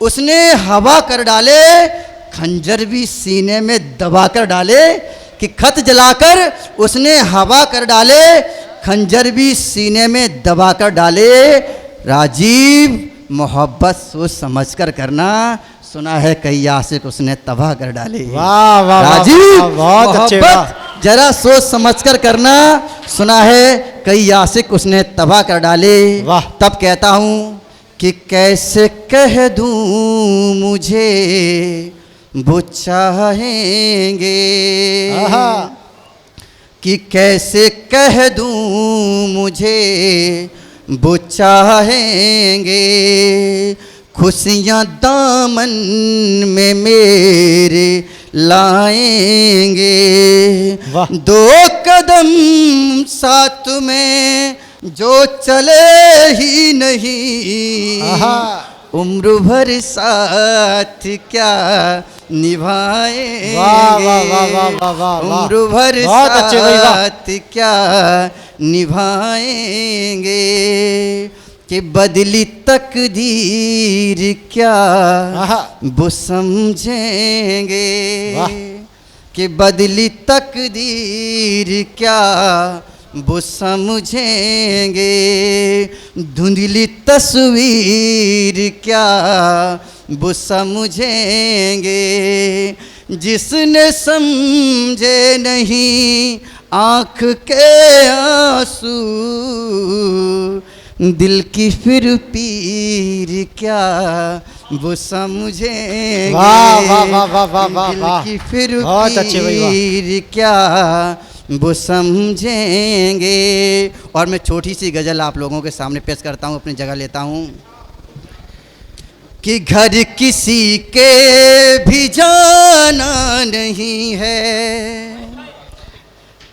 उसने हवा कर डाले, खंजर भी सीने में दबा कर डाले। कि खत जलाकर उसने हवा कर डाले, खंजर भी सीने में दबा कर डाले। राजीव मोहब्बत सोच समझ कर करना, सुना है कई आशिक उसने तबाह कर डाले। वाह वाह राजीव बहुत अच्छे। मोहब्बत जरा सोच समझ कर करना, सुना है कई आशिक उसने तबाह कर डाले। वाह। तब कहता हूँ कि कैसे कह दूँ मुझे वो चाहेंगे, कि कैसे कह दूँ मुझे वो चाहेंगे, खुशियाँ दामन में मेरे लाएंगे। वाह। 2 कदम साथ में जो चले ही नहीं, उम्र भर साथ क्या निभाएंगे। वाह वाह वाह वाह वाह वाह। उम्र भर बहुत अच्छे भाई, वाह। साथ क्या निभाएंगे, कि बदली तकदीर क्या वो समझेंगे। वाह। कि बदली तकदीर क्या वो समझेंगे, धुंधली तस्वीर क्या वो समझेंगे, जिसने समझे नहीं आँख के आंसू, दिल की फिर पीर क्या वो समझेंगे। वाह वाह वाह वाह वाह वाह दिल वाह। की फिर बहुत अच्छे भाई, वाह। पीर क्या वो समझेंगे। और मैं छोटी सी गज़ल आप लोगों के सामने पेश करता हूँ, अपनी जगह लेता हूँ। कि घर किसी के भी जाना नहीं है,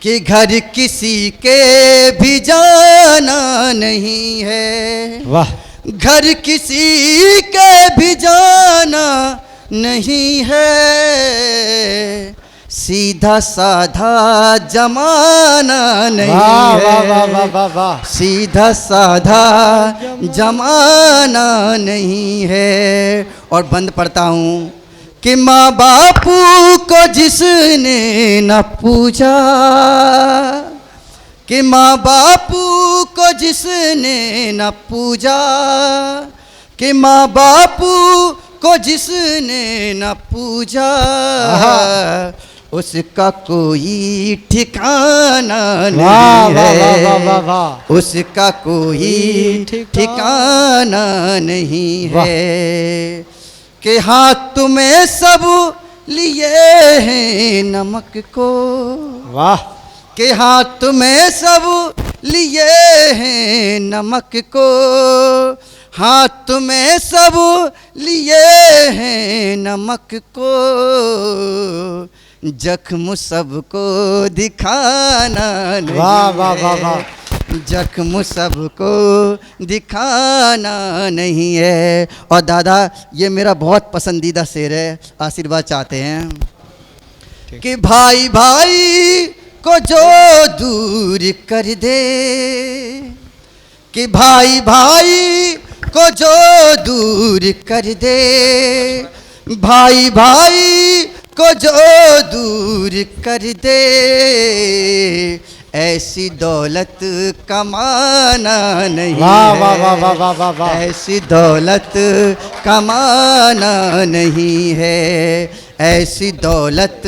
कि घर किसी के भी जाना नहीं है। वाह। घर किसी के भी जाना नहीं है, सीधा साधा जमाना नहीं वाह है। वाह वाह वाह वाह वाह। सीधा साधा जमाना नहीं है। और बंद पढ़ता हूँ कि माँ बापू को जिसने न पूजा, कि माँ बापू को जिसने न पूजा, कि माँ बापू को जिसने न पूजा, उसका कोई ठिकाना वाह नहीं वाह वाह वाह है। वाह वाह। उसका कोई ठिकाना नहीं वाह। है। के हाथ में सब लिए हैं नमक को, वाह, के हाथ में सब लिए हैं नमक को, हाथ में सब लिए हैं नमक को, जख्म सबको दिखाना नहीं वाह वाह वाह वाह, है, जख्म सबको दिखाना नहीं है। और दादा ये मेरा बहुत पसंदीदा शेर है, आशीर्वाद चाहते हैं कि भाई भाई को जो दूर कर दे, कि भाई भाई को जो दूर कर दे, भाई भाई को जो दूर कर दे, ऐसी दौलत कमाना नहीं वाह है, वाह वाह वाह वाह वाह वाह, ऐसी दौलत कमाना नहीं है, ऐसी दौलत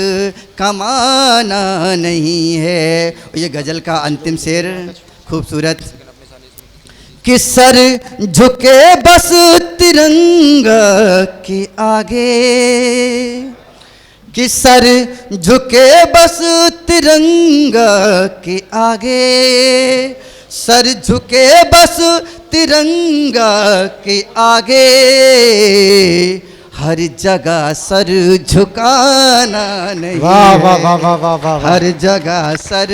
कमाना नहीं है। ये गज़ल का अंतिम शेर खूबसूरत कि सर झुके बस तिरंगा के आगे, कि सर झुके बस तिरंगा के आगे, सर झुके बस तिरंगा के आगे, हर जगह सर झुकाना नहीं वाह है, वाह वाह वाह वाह वाह, हर जगह सर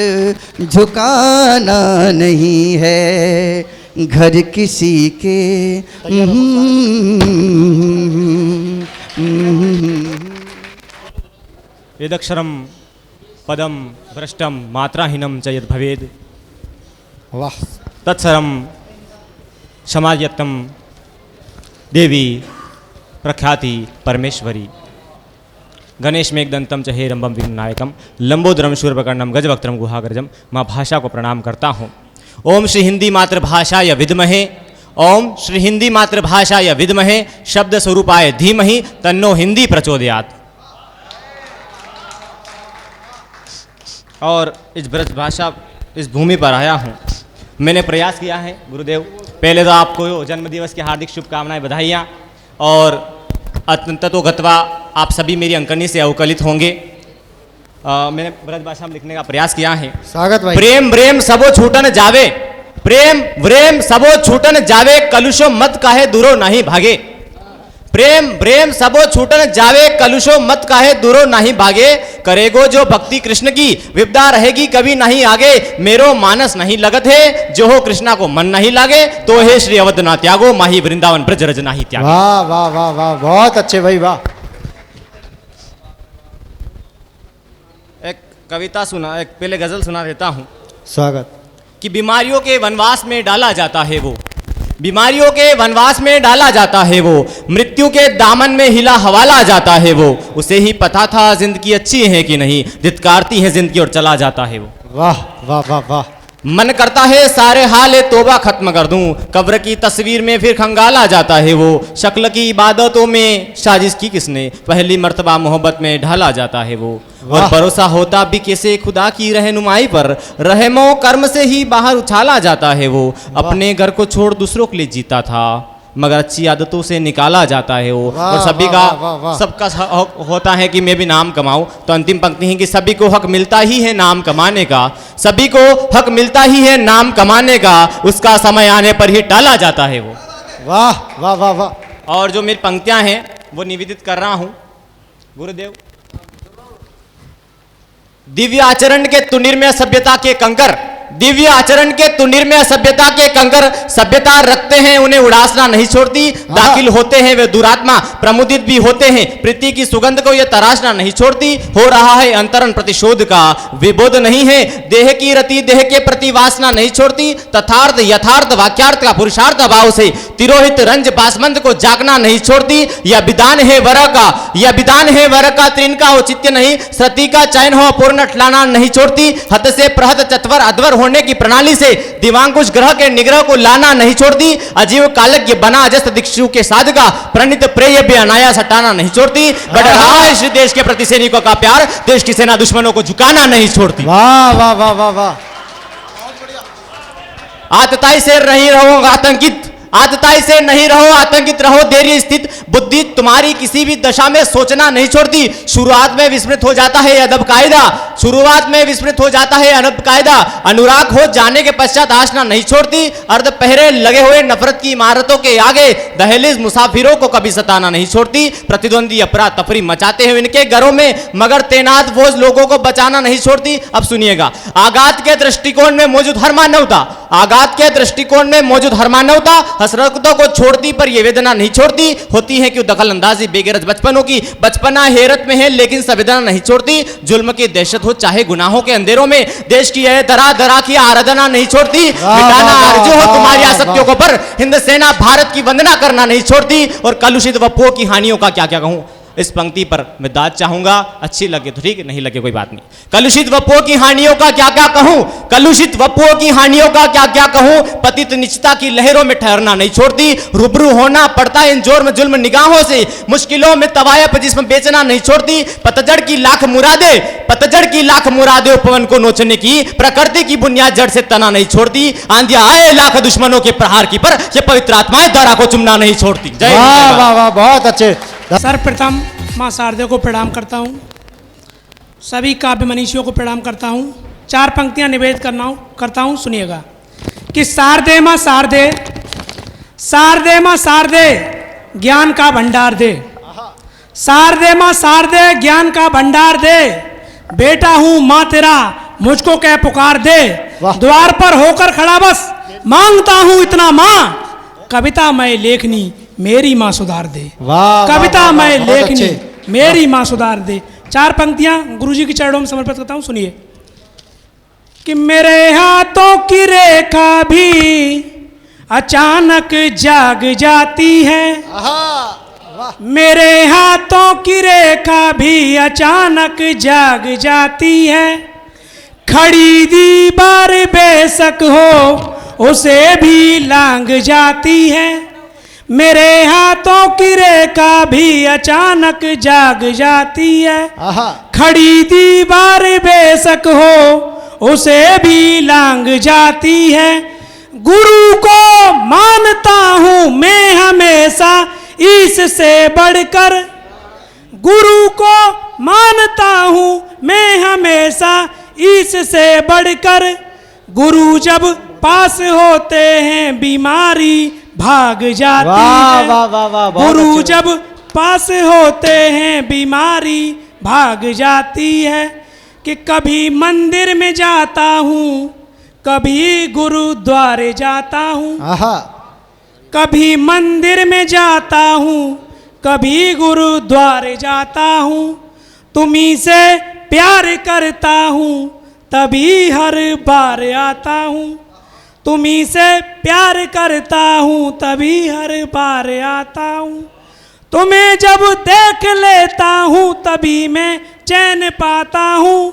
झुकाना नहीं है, घर किसी के यदक्षरम पदम भ्रष्टम मात्राहीनम च यद् भवेद वाह, तत्सर्वं क्षमायत्तं देवी प्रख्याति परमेश्वरी। गणेश मेघदंतम च हेरंबम विघ्ननायकम लंबोदरम शूर्पकर्णम गजवक्त्रम गुहागर्जम। माँ भाषा को प्रणाम करता हूँ। ओम श्री हिंदी मातृभाषाय विद्महे, ओम श्री हिंदी मातृभाषाय विद्महे शब्द स्वरूपाय धीमहि तन्नो हिंदी प्रचोदयात्। और इस ब्रज भाषा इस भूमि पर आया हूँ, मैंने प्रयास किया है गुरुदेव। पहले तो आपको जन्मदिवस की हार्दिक शुभकामनाएं, बधाइयाँ। और अत्यंतो गत्वा आप सभी मेरी अंकनी से अवकलित होंगे। मैंने ब्रज भाषा में लिखने का प्रयास किया है। स्वागत भाई। प्रेम व्रेम सबो छूटन जावे, प्रेम व्रेम सबो छूटन जावे, कलुषो मत काहे दूरो नहीं भागे। प्रेम व्रेम सबो छूटन जावे, कलुषो मत काहे दूरो नहीं भागे। करेगो जो भक्ति कृष्ण की, विपदा रहेगी कभी नहीं आगे। मेरो मानस नहीं लगत है, जो हो कृष्णा को मन नहीं लागे। तो हे श्री अवध ना त्यागो, माही वृंदावन ब्रज रज नाही त्यागो। वाह वाह वाह वाह, बहुत अच्छे भाई, वाह। एक कविता सुना, एक पहले गजल सुना देता हूँ स्वागत। कि बीमारियों के वनवास में डाला जाता है वो, बीमारियों के वनवास में डाला जाता है वो, मृत्यु के दामन में हिला हवाला जाता है वो। उसे ही पता था जिंदगी अच्छी है कि नहीं, धित्कारती है जिंदगी और चला जाता है वो। वाह वाह वाह वाह, मन करता है सारे हाल तोबा खत्म कर दूं, कब्र की तस्वीर में फिर खंगाला जाता है वो। शक्ल की इबादतों में साजिश की किसने, पहली मर्तबा मोहब्बत में ढाला जाता है वो। और भरोसा होता भी कैसे खुदा की रहनुमाई पर, रहमो कर्म से ही बाहर उछाला जाता है वो। अपने घर को छोड़ दूसरों के लिए जीता था, मगर अच्छी आदतों से निकाला जाता है वो। और सभी का सबका हक होता है कि मैं भी नाम कमाऊं। तो अंतिम पंक्ति है कि सभी को हक मिलता ही है नाम कमाने का, सभी को हक मिलता ही है नाम कमाने का, उसका समय आने पर ही टाला जाता है वो। वाह वाह वाह वाह। और जो मेरी पंक्तियां हैं वो निवेदित कर रहा हूं गुरुदेव। दिव्य आचरण के तुनिर में सभ्यता के कंकर, दिव्य आचरण के तुनिर में सभ्यता के कंकर, सभ्यता रखते हैं उन्हें उड़ासना नहीं छोड़ती। दाखिल होते हैं वे दुरात्मा, प्रमुदित भी होते हैं प्रीति की सुगंध को ये तराशना नहीं छोड़ती। हो रहा है अंतरण प्रतिशोध का विबोध नहीं है, देह की रति देह के प्रति वासना नहीं छोड़ती। तथार्थ यथार्थ वाक्यार्थ का पुरुषार्थ भाव से तिरोहित रंज बासमंद को जागना नहीं छोड़ती। यह विधान है वर का, यह विधान है वर का, त्रिन का औचित्य नहीं, सती का चयन हो अपूर्ण ठलाना नहीं छोड़ती। हत से प्रहत चतवर अध्वर होने की प्रणाली से दिवांकुश ग्रह के निग्रह को लाना नहीं छोड़ती। अजीव कालज्ञ बना अजस्त दीक्षु के साधका, प्रणित प्रेय भी अनायास हटाना नहीं छोड़ती। बढ़ रहा है इस देश के प्रति सैनिकों का प्यार, देश की सेना दुश्मनों को झुकाना नहीं छोड़ती। वाह वाह वाह वाह वाह। आतताई से रही रहो आतंकित, आतताई से नहीं रहो, आतंकित रहो, धैर्य स्थित बुद्धि तुम्हारी किसी भी दशा में सोचना नहीं छोड़ती। शुरुआत में विस्मृत हो जाता है अदब कायदा, शुरुआत में विस्मृत हो जाता है अदब कायदा, अनुराग हो जाने के पश्चात आशना नहीं छोड़ती। अर्ध पहरे लगे हुए नफरत की इमारतों के आगे दहलीज मुसाफिरों को कभी सताना नहीं छोड़ती। प्रतिद्वंदी अफरा तफरी मचाते हैं इनके घरों में, मगर तैनात फौज लोगों को बचाना नहीं छोड़ती। अब सुनिएगा, आघात के दृष्टिकोण में मौजूद हर मानवता, आघात के दृष्टिकोण में मौजूद हर मानवता हसरतों को छोड़ती पर यह वेदना नहीं छोड़ती। होती है क्यों दखल अंदाजी बेगरज बचपनों की, बचपना हैरत में है लेकिन संवेदना नहीं छोड़ती। जुल्म की दहशत हो चाहे गुनाहों के अंधेरों में, देश की यह दरा दरा की आराधना नहीं छोड़ती। मिटाना आरज़ू हो तुम्हारी आसक्तियों को पर हिंद सेना भारत की वंदना करना नहीं छोड़ती। और कलुषित वपुओं की हानियों का क्या क्या कहूं, इस पंक्ति पर मैं दाद चाहूंगा, अच्छी लगे तो ठीक, नहीं लगे कोई बात नहीं। कलुषित वपुओं की हानियों का क्या क्या कहूं, कलुषित वपुओं की हानियों का क्या क्या कहूं। पतित निचता की लहरों में ठहरना नहीं छोड़ती, रूबरू होना पड़ता है इन जोर में जुल्म निगाहों से, मुश्किलों में तवायफ जिसमें बेचना नहीं छोड़ती। पतझड़ की लाख मुरादे, पतझड़ की लाख मुरादे उपवन को नोचने की, प्रकृति की बुनियाद जड़ से तना नहीं छोड़ती। आंधियां आए लाख दुश्मनों के प्रहार की, पर ये पवित्र आत्माएं दरा को चुमना नहीं छोड़ती। जय हिंद, वाह जय भारत। वाह वाह, बहुत अच्छे। सर्वप्रथम माँ शारदे को प्रणाम करता हूँ, सभी काव्य मनीषियों को प्रणाम करता हूँ। 4 पंक्तियाँ निवेदित करता हूँ, सुनिएगा कि शारदे माँ शारदे, शारदे माँ शारदे ज्ञान का भंडार दे, शारदे माँ शारदे ज्ञान का भंडार दे, बेटा हूँ माँ तेरा मुझको कह पुकार दे, द्वार पर होकर खड़ा बस मांगता हूँ इतना माँ, कविता मैं लेखनी मेरी माँ सुधार दे। वाह, कविता वाह, मैं वाह, बहुत लेखनी अच्छे। मेरी माँ सुधार दे। 4 पंक्तियां गुरुजी के चरणों में समर्पित करता हूं, सुनिए कि मेरे हाथों की रेखा भी अचानक जाग जाती है, मेरे हाथों की रेखा भी अचानक जाग जाती है, खड़ी दीवार बेशक हो उसे भी लांग जाती है, मेरे हाथों की रेखा भी अचानक जाग जाती है, खड़ी दीवार बेशक हो उसे भी लांग जाती है। गुरु को मानता हूँ मैं हमेशा इससे बढ़कर, गुरु को मानता हूँ मैं हमेशा इससे बढ़कर, गुरु जब पास होते हैं बीमारी भाग जाती है, वाह वाह वाह, गुरु जब पास होते हैं बीमारी भाग जाती है। कि कभी मंदिर में जाता हूँ, कभी गुरुद्वारे जाता हूँ, कभी मंदिर में जाता हूँ, कभी गुरुद्वारे जाता हूँ, तुम्ही से प्यार करता हूँ तभी हर बार आता हूँ, तुम्ही से प्यार करता हूँ तभी हर बार आता हूँ, तुम्हें जब देख लेता हूँ तभी मैं चैन पाता हूँ,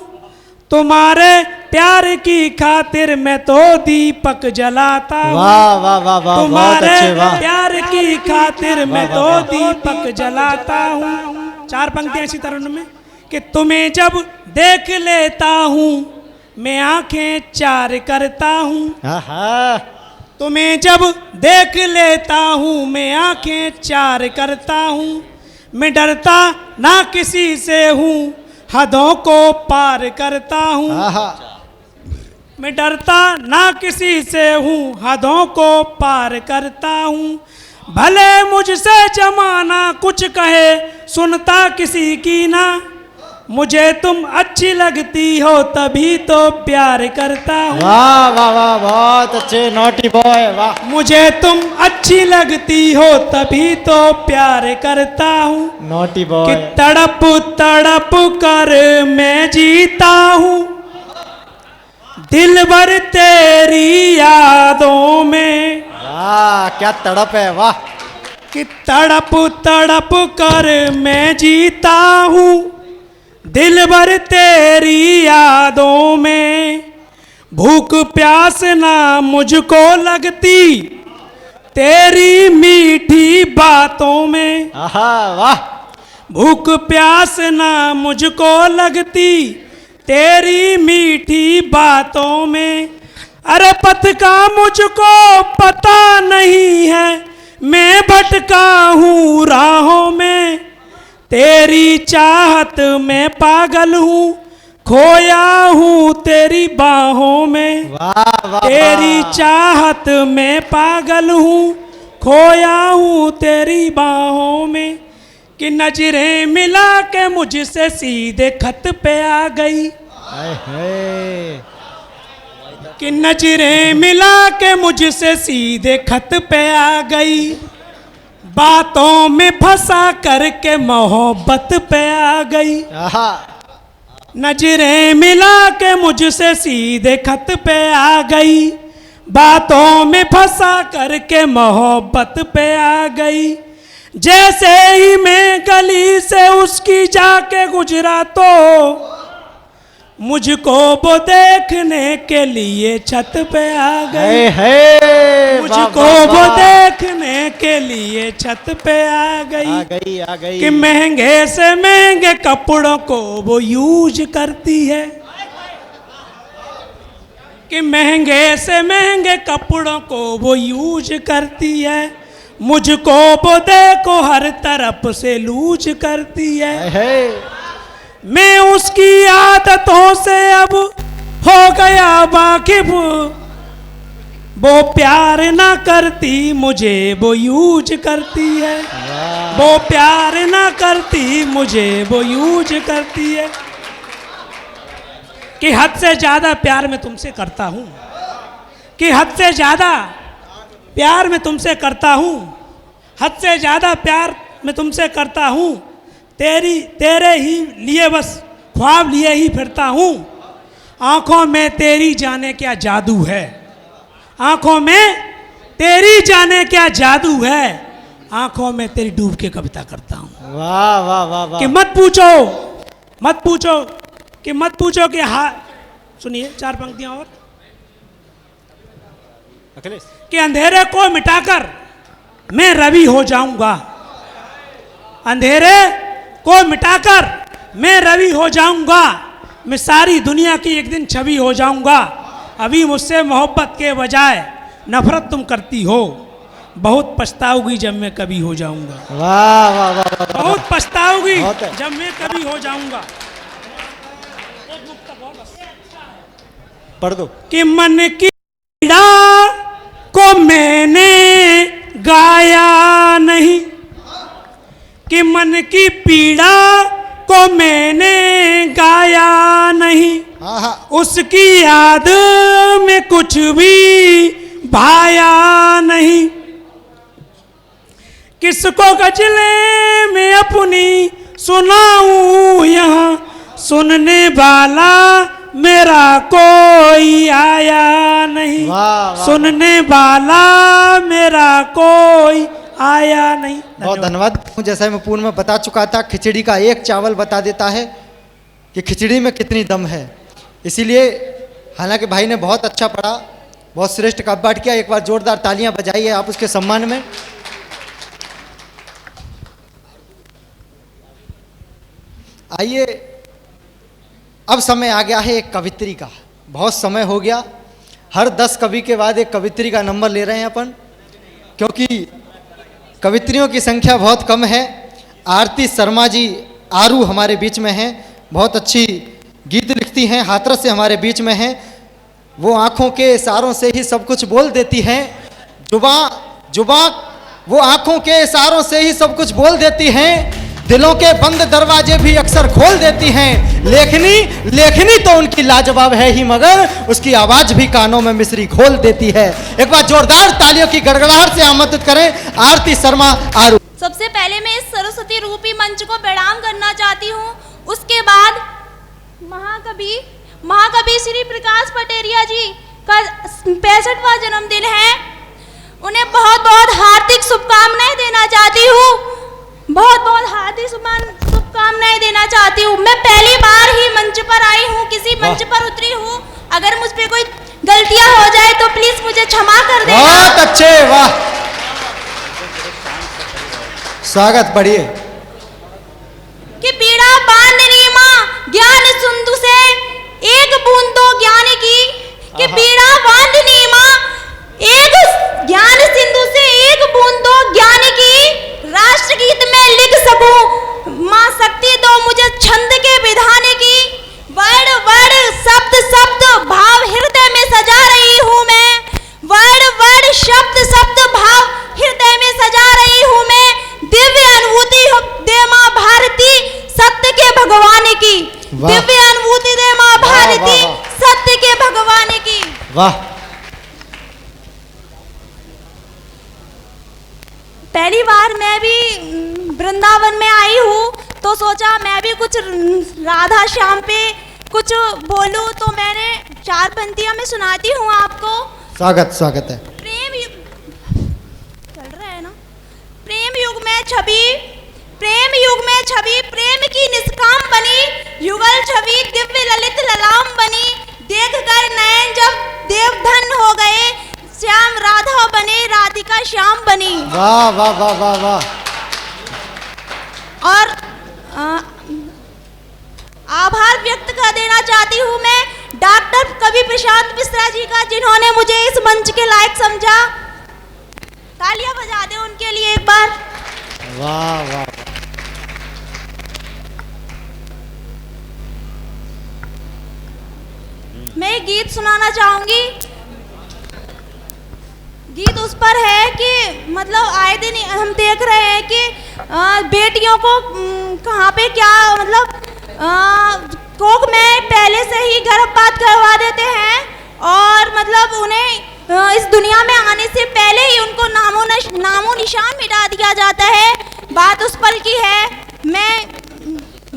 तुम्हारे प्यार की खातिर मैं तो दीपक जलाता हूँ, वाह वाह वाह वाह, तुम्हारे प्यार की खातिर मैं तो दीपक जलाता हूँ। 4 पंक्तियाँ इसी तरह में कि तुम्हें जब देख लेता हूँ मैं आंखें चार करता हूँ, तुम्हें जब देख लेता हूँ मैं आंखें चार करता हूँ, मैं डरता ना किसी से हूँ हदों को पार करता हूँ, मैं डरता ना किसी से हूँ हदों को पार करता हूँ, भले मुझसे जमाना कुछ कहे सुनता किसी की ना, मुझे तुम अच्छी लगती हो तभी तो प्यार करता हूँ। वाह वाह वाह, बहुत अच्छे, नॉटी बॉय, वाह। मुझे तुम अच्छी लगती हो तभी तो प्यार करता हूँ, नॉटी कि बॉय। तड़प तड़प कर मैं जीता हूँ, दिल भर तेरी यादों में, वाह क्या तड़प है, वाह। कि तड़प तड़प कर मैं जीता हूँ, दिल भर तेरी यादों में, भूख प्यास ना मुझको लगती तेरी मीठी बातों में, वाह। भूख प्यास ना मुझको लगती तेरी मीठी बातों में, अरे पथ का मुझको पता नहीं है, मैं भटका हूँ राहों में, तेरी चाहत में पागल हूँ, खोया हूँ तेरी बाहों में। वाह वाह तेरी चाहत में पागल हूँ, खोया हूँ तेरी बाहों में। कि नजरें मिला के मुझसे सीधे खत पे आ गई, कि नजरें मिला के मुझसे सीधे खत पे आ गई, बातों में फंसा करके मोहब्बत पे आ गई। आहा, नजरें मिला के मुझसे सीधे खत पे आ गई, बातों में फंसा करके मोहब्बत पे आ गई। जैसे ही मैं गली से उसकी जाके गुजरा तो मुझको वो देखने के लिए छत पे आ गई, मुझको वो देखने के लिए छत पे आ गई, कि महंगे से महंगे कपड़ों को वो यूज करती है, कि महंगे से महंगे कपड़ों को वो यूज करती है, मुझको वो देखो हर तरफ से लूज करती है। मैं उसकी आदतों से अब हो गया वाकिफ, वो प्यार ना करती मुझे वो यूज करती है, वो प्यार ना करती मुझे वो यूज करती है। कि हद से ज्यादा प्यार मैं तुमसे करता हूँ, कि हद से ज्यादा प्यार मैं तुमसे करता हूँ, हद से ज्यादा प्यार मैं तुमसे करता हूँ, तेरे ही लिए बस ख्वाब लिए ही फिरता हूँ, आंखों में तेरी जाने क्या जादू है, आंखों में तेरी जाने क्या जादू है, आंखों में तेरी डूब के कविता करता हूँ। वाह वाह वाह वाह। कि मत पूछो कि हाँ, सुनिए 4 पंक्तियां और। कि अंधेरे को मिटाकर मैं रवि हो जाऊंगा, अंधेरे को मिटाकर मैं रवि हो जाऊंगा, मैं सारी दुनिया की एक दिन छवि हो जाऊंगा, अभी मुझसे मोहब्बत के बजाय नफरत तुम करती हो, बहुत पछताओगी जब मैं कभी हो जाऊंगा। वाह वाह वाह, बहुत पछताओगी जब मैं कभी हो जाऊंगा। पढ़ दो। कि मन की पीड़ा को मैंने गाया नहीं, कि मन की पीड़ा को मैंने गाया नहीं, उसकी याद में कुछ भी भाया नहीं, किसको गजलें में अपनी सुनाऊं यहाँ, सुनने वाला मेरा कोई आया नहीं, सुनने वाला मेरा कोई आया नहीं। बहुत धन्यवाद। जैसा मैं पूर्व में बता चुका था, खिचड़ी का एक चावल बता देता है कि खिचड़ी में कितनी दम है। इसीलिए हालांकि भाई ने बहुत अच्छा पढ़ा, बहुत श्रेष्ठ काव्य पाठ किया। एक बार जोरदार तालियां बजाइए आप उसके सम्मान में। आइए, अब समय आ गया है एक कवित्री का। बहुत समय हो गया, हर 10 कवि के बाद एक कवित्री का नंबर ले रहे हैं अपन, क्योंकि कवित्रियों की संख्या बहुत कम है। आरती शर्मा जी आरू हमारे बीच में हैं, बहुत अच्छी गीत लिखती हैं, हाथरस से हमारे बीच में हैं। वो आँखों के इशारों से ही सब कुछ बोल देती हैं। जुबा वो आँखों के इशारों से ही सब कुछ बोल देती हैं। दिलों के बंद दरवाजे भी अक्सर खोल देती हैं। लेखनी तो उनकी लाजवाब है ही, मगर उसकी आवाज भी कानों में मिश्री घोल देती है। एक बार जोरदार तालियों की गड़गड़ाहट से आमंत्रित करें आरती शर्मा आरू। सबसे पहले मैं इस सरस्वती रूपी मंच को प्रणाम करना चाहती हूँ। उसके बाद महाकवि श्री प्रकाश पटेरिया जी का 65वां जन्मदिन है, उन्हें बहुत बहुत हार्दिक शुभकामनाएं देना चाहती हूँ, बहुत बहुत हार्दिक शुभकामनाएं देना चाहती हूँ। मैं पहली बार ही मंच पर आई हूँ, किसी मंच पर उतरी हूँ। अगर मुझ पे कोई गलतियां हो जाए तो प्लीज मुझे क्षमा कर देना। बहुत अच्छे, वाह, स्वागत। पढ़िए। कि पीड़ा बांधनी माँ ज्ञान सिंधु से एक बूंद दो ज्ञान की, कि पीड़ा बांधनी वाह। दिव्य अनुभूति दे माँ भारती, वाह, वाह। सत्य के भगवान की। वाह। पहली बार मैं भी वृंदावन में आई हूँ, तो सोचा मैं भी कुछ राधा श्याम पे कुछ बोलूं, तो मैंने 4 पंक्तियां मैं सुनाती हूँ आपको। स्वागत है। प्रेम चल रहा है ना। प्रेम युग में छवि, प्रेम युग में छवि, प्रेम की निष्काम बनी, युगल छवि दिव्य ललित ललाम बनी, देख कर नयन जब देवधन हो गए, श्याम राधा बने, राधिका श्याम बनी। वाह वाह वाह वाह वाह। और आभार व्यक्त कर देना चाहती हूँ मैं डॉक्टर कवि प्रशांत मिश्रा जी का, जिन्होंने मुझे इस मंच के लायक समझा। तालियां बजा दें उनके लिए एक बार। वाह वाह। मैं एक गीत सुनाना चाहूंगी। गीत उस पर है कि मतलब आए दिन हम देख रहे हैं कि बेटियों को कहाँ पे क्या मतलब कोख में पहले से ही गर्भपात करवा देते हैं, और मतलब उन्हें इस दुनिया में आने से पहले ही उनको नामो निशान मिटा दिया जाता है। बात उस पल की है। मैं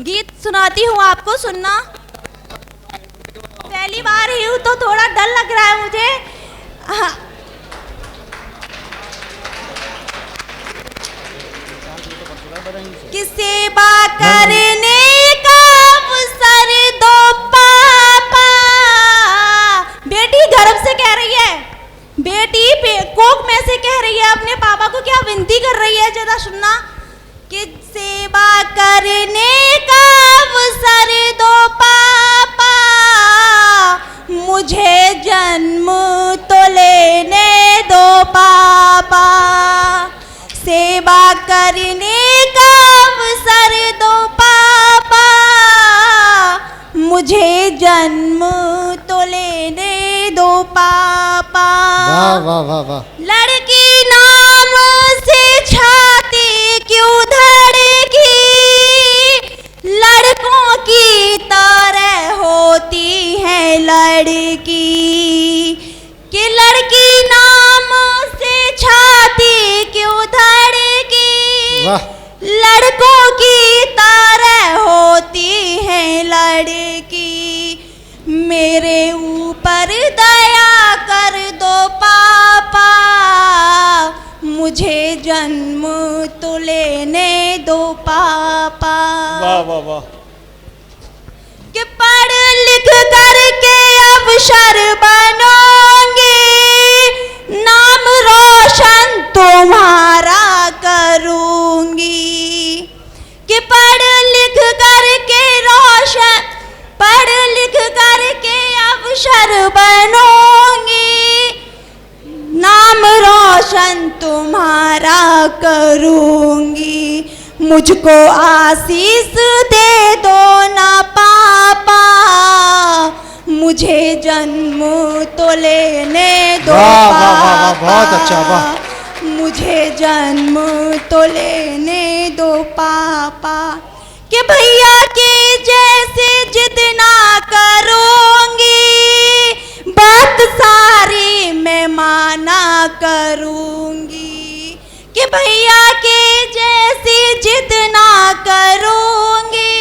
गीत सुनाती हूँ, आपको सुनना। पहली बार ही हूँ तो थोड़ा डर लग रहा है मुझे। कि सेवा करने का अवसर दो पापा। बेटी गर्भ से कह रही है, बेटी कोख में से कह रही है अपने पापा को, क्या विनती कर रही है, जरा सुनना। कि सेवा करने का अवसर दो पापा, मुझे जन्म तो लेने दो पापा। सेवा करने का अवसर दो पापा, मुझे जन्म तो लेने दो पापा। वाह वाह वाह वाह। लड़की नाम से छाती क्यों धड़की, लड़कों की तरह होती है लड़की। कि लड़की नाम से छाती क्यों धड़की, लड़कों की तरह होती है लड़की। मेरे ऊपर दया कर दो पापा, मुझे जन्म तो लेने दो पापा। वाह वाह वाह। कि पढ़ लिख करके अफसर बनोगे, नाम रोशन तुम्हारा करूंगी। कि पढ़ लिख करके रोशन, पढ़ लिख करके अफसर बनोगी, नाम रोशन तुम्हारा करूंगी। मुझको आशीष दे दो ना पापा, मुझे जन्म तो लेने दो पापा। बहुत अच्छा। वाह। मुझे जन्म तो लेने दो पापा। कि भैया के जैसे जिद ना करूंगी, बात सारी मैं माना करूंगी। कि भैया के जैसी जिद ना करूंगी,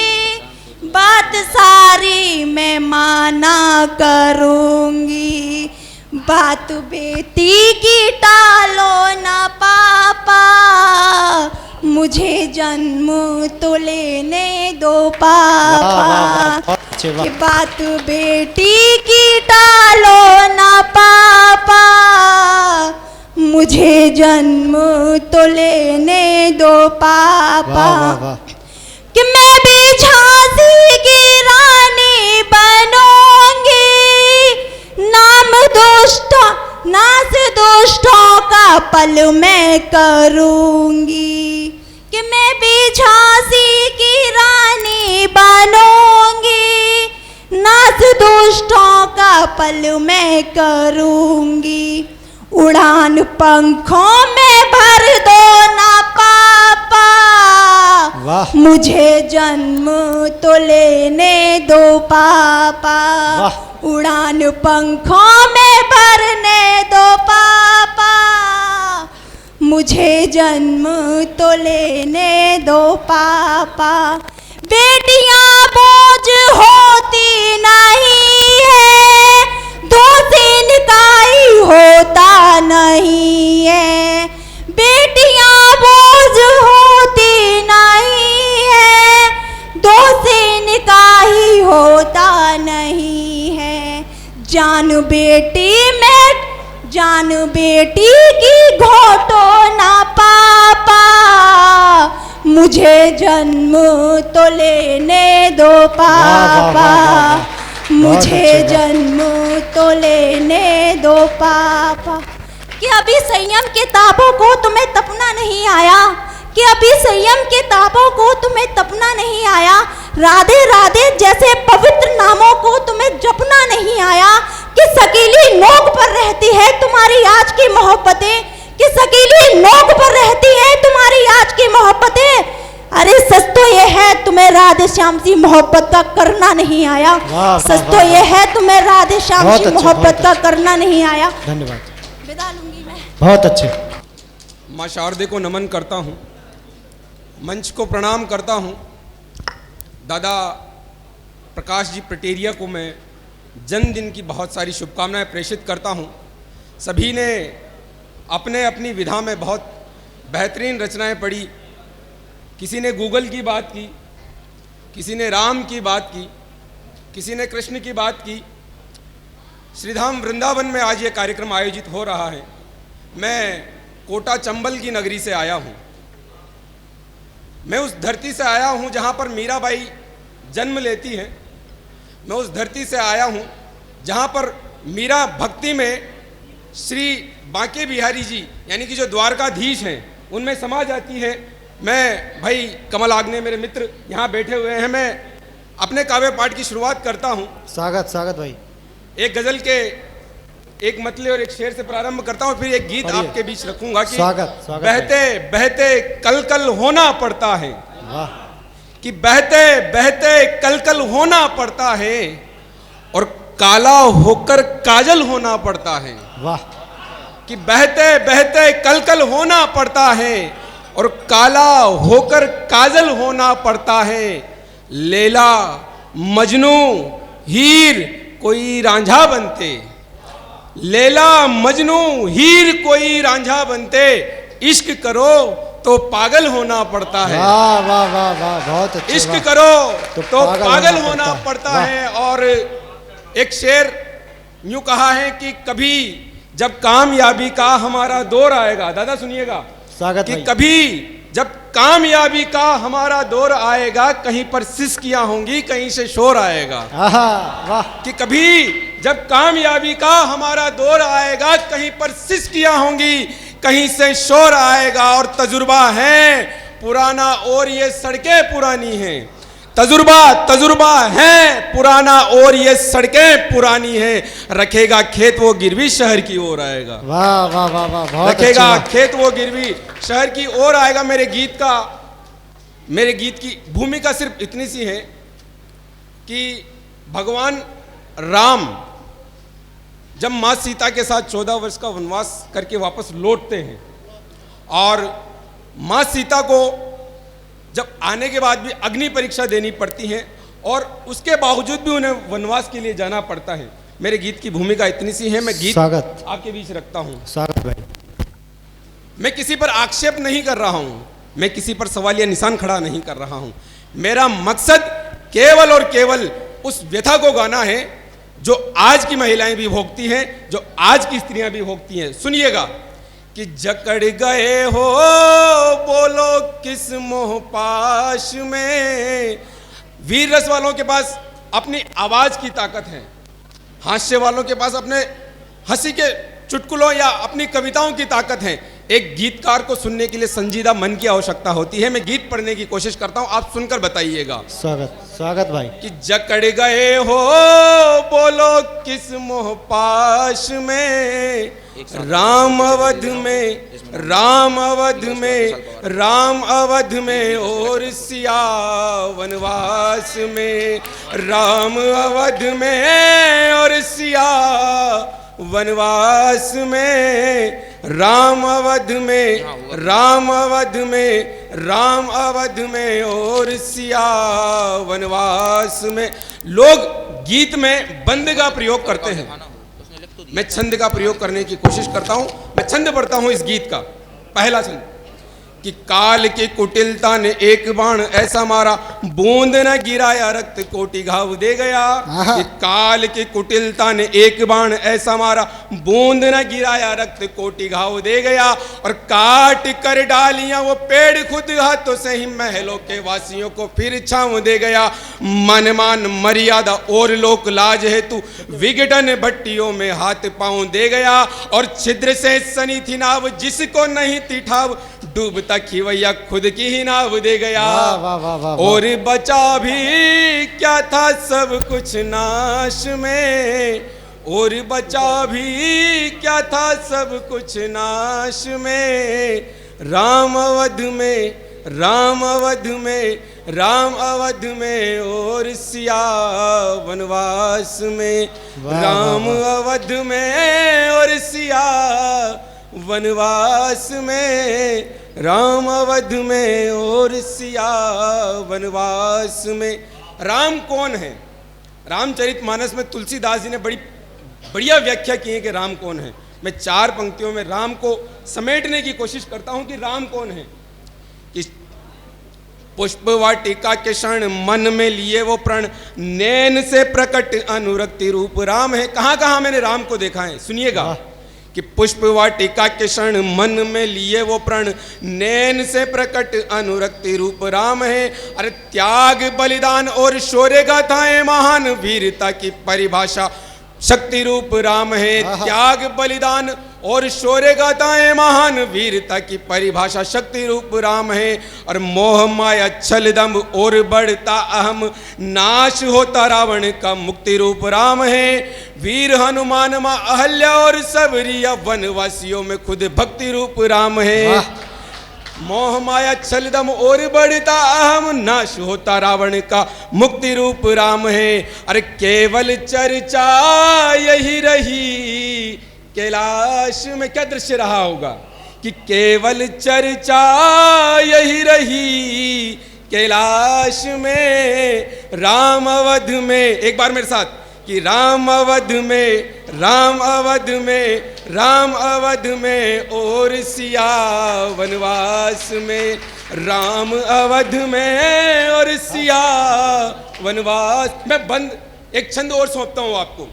बात सारी मैं माना करूंगी। बात बेटी की टालो ना पापा, मुझे जन्म तो लेने दो पापा। कि बात बेटी की टालो ना पापा, मुझे जन्म तो लेने दो पापा। कि मैं भी झांसी की रानी बनूंगी, नाम दुष्टों नाश दुष्टों का पल मैं करूंगी। कि मैं भी झांसी की रानी बनूंगी, नाश दुष्टों का पल मैं करूंगी। उड़ान पंखों में भर दो ना पापा, वाह। मुझे जन्म तो लेने दो पापा, उड़ान पंखों में भरने दो पापा। मुझे जन्म तो लेने दो पापा। बेटियां बोझ होती नहीं है, दोषी निकाई होता नहीं है। बेटियां बोझ होती नहीं है, दोषी निकाही होता नहीं है। जान बेटी की घोटो ना पापा। मुझे जन्म तो लेने दो पापा, मुझे जन्म तो लेने दो पापा। कि अभी संयम के ताबों को तुम्हें तपना नहीं आया, कि अभी संयम के ताबों को तुम्हें तपना नहीं आया। राधे राधे जैसे पवित्र नामों को तुम्हें जपना नहीं आया। कि सकीली नोक पर रहती है तुम्हारी आज की मोहब्बतें, कि सकीली नोक पर रहती है तुम्हारी आज की मोहब्बतें। अरे सच तो ये है तुम्हें राधे श्याम जी मोहब्बत का करना नहीं आया। सच तो ये है तुम्हें राधे श्याम जी मोहब्बत का करना नहीं आया। धन्यवाद, विदा लूंगी मैं। बहुत अच्छे। माँ शारदे को नमन करता हूँ, मंच को प्रणाम करता हूँ। दादा प्रकाश जी पटेरिया को मैं जन्मदिन की बहुत सारी शुभकामनाएं प्रेषित करता हूँ। सभी ने अपने अपनी विधा में बहुत बेहतरीन रचनाएं पढ़ी। किसी ने गूगल की बात की, किसी ने राम की बात की, किसी ने कृष्ण की बात की। श्रीधाम वृंदावन में आज ये कार्यक्रम आयोजित हो रहा है। मैं कोटा चंबल की नगरी से आया हूँ। मैं उस धरती से आया हूँ जहाँ पर मीराबाई जन्म लेती हैं। मैं उस धरती से आया हूँ जहाँ पर मीरा भक्ति में श्री बांके बिहारी जी यानी कि जो द्वारकाधीश हैं उनमें समा जाती है। मैं भाई कमल आग्ने मेरे मित्र यहाँ बैठे हुए हैं। मैं अपने काव्य पाठ की शुरुआत करता हूँ। स्वागत स्वागत भाई। एक गजल के एक मतले और एक शेर से प्रारंभ करता हूँ, फिर एक गीत आपके बीच रखूंगा कि स्वागत स्वागत बहते बहते कल कल होना पड़ता है। वाह। कि बहते बहते कल कल होना पड़ता है और काला होकर काजल होना पड़ता है। वाह। कि बहते बहते कल कल होना पड़ता है और काला होकर काजल होना पड़ता है। लैला मजनू हीर कोई रांझा बनते, लैला मजनू हीर कोई रांझा बनते। इश्क करो तो पागल होना पड़ता है। वाह वाह वाह वाह, बहुत अच्छा। इश्क करो तो पागल होना पड़ता है। और एक शेर यूं कहा है कि कभी जब कामयाबी का हमारा दौर आएगा, दादा सुनिएगा, स्वागत कि भाई। कभी जब कामयाबी का हमारा दौर आएगा, कहीं पर सिसकियां होंगी, कहीं से शोर आएगा। वाह। कि कभी जब कामयाबी का हमारा दौर आएगा, कहीं पर सिसकियां होंगी, कहीं से शोर आएगा। और तजुर्बा है पुराना और ये सड़कें पुरानी हैं। तजुर्बा है पुराना और ये सड़कें पुरानी हैं। रखेगा खेत वो गिरवी शहर की ओर आएगा। वाह वाह वाह वाह, बहुत रखेगा खेत वो गिरवी शहर की ओर आएगा। मेरे गीत की भूमिका सिर्फ इतनी सी है कि भगवान राम जब माँ सीता के साथ 14 वर्ष का वनवास करके वापस लौटते हैं और माँ सीता को जब आने के बाद भी अग्नि परीक्षा देनी पड़ती है और उसके बावजूद भी उन्हें वनवास के लिए जाना पड़ता है। मेरे गीत की भूमिका इतनी सी है। मैं गीत आपके बीच रखता हूँ। स्वागत भाई। मैं किसी पर आक्षेप नहीं कर रहा हूँ, मैं किसी पर सवालिया निशान खड़ा नहीं कर रहा हूँ। मेरा मकसद केवल और केवल उस व्यथा को गाना है जो आज की महिलाएं भी भोगती हैं, जो आज की स्त्रियां भी भोगती हैं। सुनिएगा कि जकड़ गए हो बोलो किस मोह पाश में। वीर रस वालों के पास अपनी आवाज की ताकत है, हास्य वालों के पास अपने हंसी के चुटकुलों या अपनी कविताओं की ताकत है। एक गीतकार को सुनने के लिए संजीदा मन की आवश्यकता होती है। मैं गीत पढ़ने की कोशिश करता हूं, आप सुनकर बताइएगा। स्वागत स्वागत भाई। कि जकड़ गए हो बोलो किस मोह पाश में, राम अवध में, राम अवध में, राम अवध में और सिया वनवास में, राम अवध में और सिया वनवास में, राम अवध में, राम अवध में, राम अवध में और सिया वनवास में। लोग गीत में बंद का प्रयोग करते हैं, मैं छंद का प्रयोग करने की कोशिश करता हूं। मैं छंद पढ़ता हूं इस गीत का। पहला छंद कि काल की कुटिलता ने एक बाण ऐसा मारा, बूंद न गिराया रक्त कोटि घाव दे गया। कि काल की कुटिलता ने एक बाण ऐसा मारा, बूंद न गिराया रक्त कोटि घाव दे गया। और काट कर डालियां वो पेड़ खुद हाथों से ही महलों के वासियों को फिर छांव दे गया। मन मान मर्यादा और लोक लाज हेतु विघटन भट्टियों में हाथ पांव दे गया। और छिद्र से सनी थी नाव जिसको नहीं थी ठाव, डूबता खिवैया खुद की ही नाव दे गया। वाह, वाह, वाह, और बचा भी क्या था सब कुछ नाश में, और बचा भी क्या था सब कुछ नाश में, राम अवध में, राम अवध में, राम अवध में और सिया वनवास में, राम अवध में और सिया वनवास में, राम अवध में और सिया वनवास में। राम कौन है? रामचरितमानस में तुलसीदास जी ने बड़ी बढ़िया व्याख्या की है कि राम कौन है। मैं 4 पंक्तियों में राम को समेटने की कोशिश करता हूं कि राम कौन है। कि पुष्प वाटिका के क्षण मन में लिए वो प्रण, नैन से प्रकट अनुरक्ति रूप राम है। कहां कहां मैंने राम को देखा है, सुनिएगा। कि पुष्प वाटिका के क्षण मन में लिए वो प्रण, नैन से प्रकट अनुरक्ति रूप राम है। अरे त्याग बलिदान और शौर्य गाथाएं महान वीरता की परिभाषा शक्ति रूप राम है। त्याग बलिदान और शौर्य गाथाएं महान वीरता की परिभाषा शक्ति रूप राम है। और मोह माया छल दंभ और बढ़ता अहम, नाश होता रावण का मुक्ति रूप राम है। वीर हनुमान मां अहल्या और सबरिया वनवासियों में खुद भक्ति रूप राम है। मोह माया छल दम और बढ़ता अहम, नाश होता रावण का मुक्ति रूप राम है। अरे केवल चर्चा यही रही कैलाश में। क्या दृश्य रहा होगा कि केवल चर्चा यही रही कैलाश में, राम अवध में। एक बार मेरे साथ कि राम अवध में, राम अवध में, राम अवध में और सिया वनवास में, राम अवध में और सिया वनवास। मैं बंद एक छंद और सौंपता हूं आपको।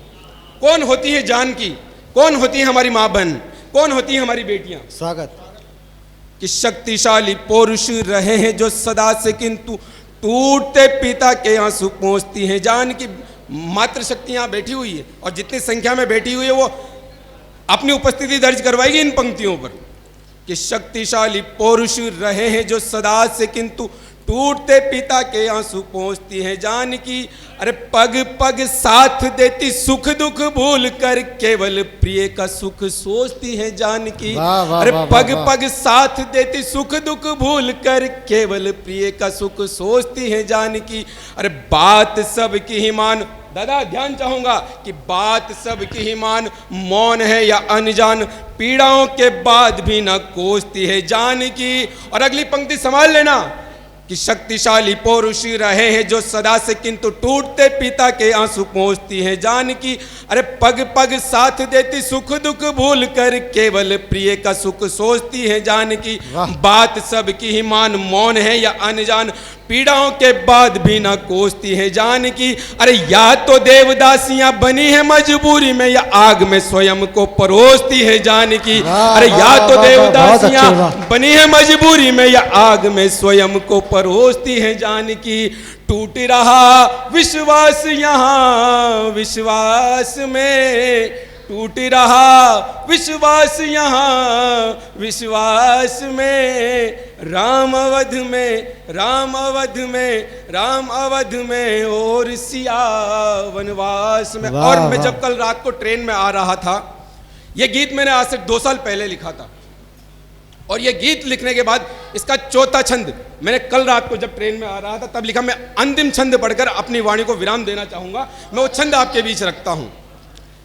कौन होती है जानकी, कौन होती है हमारी मां बहन, कौन होती है हमारी बेटियां? स्वागत। कि शक्तिशाली पुरुष रहे हैं जो सदा से, किंतु टूटते पिता के आंसू पहुंचती हैं जानकी। मात्र शक्ति यहाँ बैठी हुई है और जितनी संख्या में बैठी हुई है वो अपनी उपस्थिति दर्ज करवाएगी इन पंक्तियों पर। कि शक्तिशाली पुरुष रहे हैं जो सदा से, किंतु टूटते पिता के आंसू पहुंचती है जानकी। अरे पग पग साथ देती सुख दुख भूल कर, केवल प्रिय का सुख सोचती है जानकी। अरे पग पग साथ देती सुख दुख भूल कर, केवल प्रिय का सुख सोचती है जानकी। अरे बात सबकी ही मान, दादा ध्यान चाहूंगा कि बात सबकी ही मान, मौन है या अनजान, पीड़ाओं के बाद भी न कोसती है जानकी। और अगली पंक्ति संभाल लेना कि शक्तिशाली पुरुष रहे हैं जो सदा से, किंतु टूटते पिता के आंसू पहुंचती है जानकी। अरे पग पग साथ देती सुख दुख भूल कर, केवल प्रिय का सुख सोचती है जानकी। बात सबकी ही मान, मौन है या अनजान, पीड़ाओं के बाद भी ना कोसती है जानकी। अरे या तो देवदासियां बनी है मजबूरी में, या आग में स्वयं को परोसती है जानकी। अरे या तो देवदासियां बनी है मजबूरी में, या आग में स्वयं को परोसती है जानकी। टूट रहा विश्वास यहाँ विश्वास में, टूट रहा विश्वास यहाँ विश्वास में, राम अवध में, राम अवध में, राम अवध में और सिया वनवास में। और मैं जब कल रात को ट्रेन में आ रहा था, यह गीत मैंने आज से 2 साल पहले लिखा था, और यह गीत लिखने के बाद इसका चौथा छंद मैंने कल रात को जब ट्रेन में आ रहा था तब लिखा। मैं अंतिम छंद पढ़कर अपनी वाणी को विराम देना चाहूंगा। मैं वो छंद आपके बीच रखता हूं।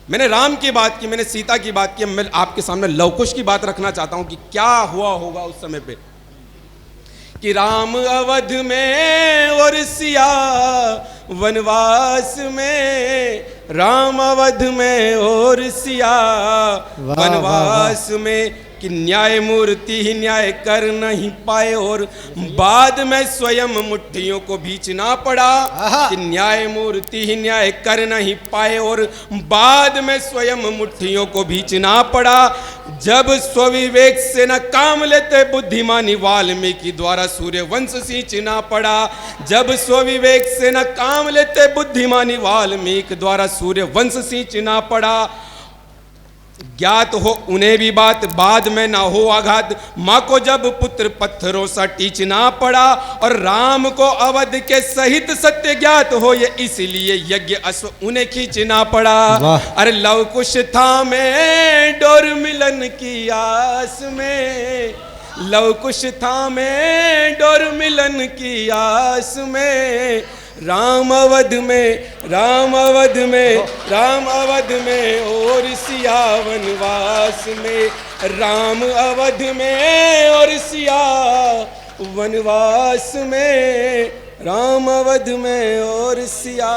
मैंने राम की बात की, मैंने सीता की बात की, मैं आपके सामने लवकुश की बात रखना चाहता हूं कि क्या हुआ होगा उस समय पे। कि राम अवध में और सिया वनवास में, राम अवध में और सिया वनवास में, कि न्यायमूर्ति ही न्याय कर नहीं पाए और बाद में स्वयं मुट्ठियों को बीचना पड़ा। कि न्यायमूर्ति ही न्याय कर नहीं पाए और बाद में स्वयं मुट्ठियों को बीचना पड़ा। जब स्वविवेक से न काम लेते बुद्धिमानी वाल्मीकि द्वारा सूर्य वंश सींचना पड़ा। जब स्वविवेक से न काम लेते बुद्धिमानी वाल्मीकि द्वारा सूर्य वंश सींचना पड़ा। ज्ञात हो उन्हें भी बात बाद में ना हो आघात, माँ को जब पुत्र पत्थरों सा टीचना पड़ा। और राम को अवध के सहित सत्य ज्ञात हो ये इसलिए यज्ञ अश्व उन्हें खींचना पड़ा। अरे लव कुश था में डोर मिलन की आस में, लव कुश था में डोर मिलन की आस में, राम अवध में, राम अवध में, राम अवध में और सिया वनवास में, राम अवध में और सिया वनवास में, राम अवध में और सिया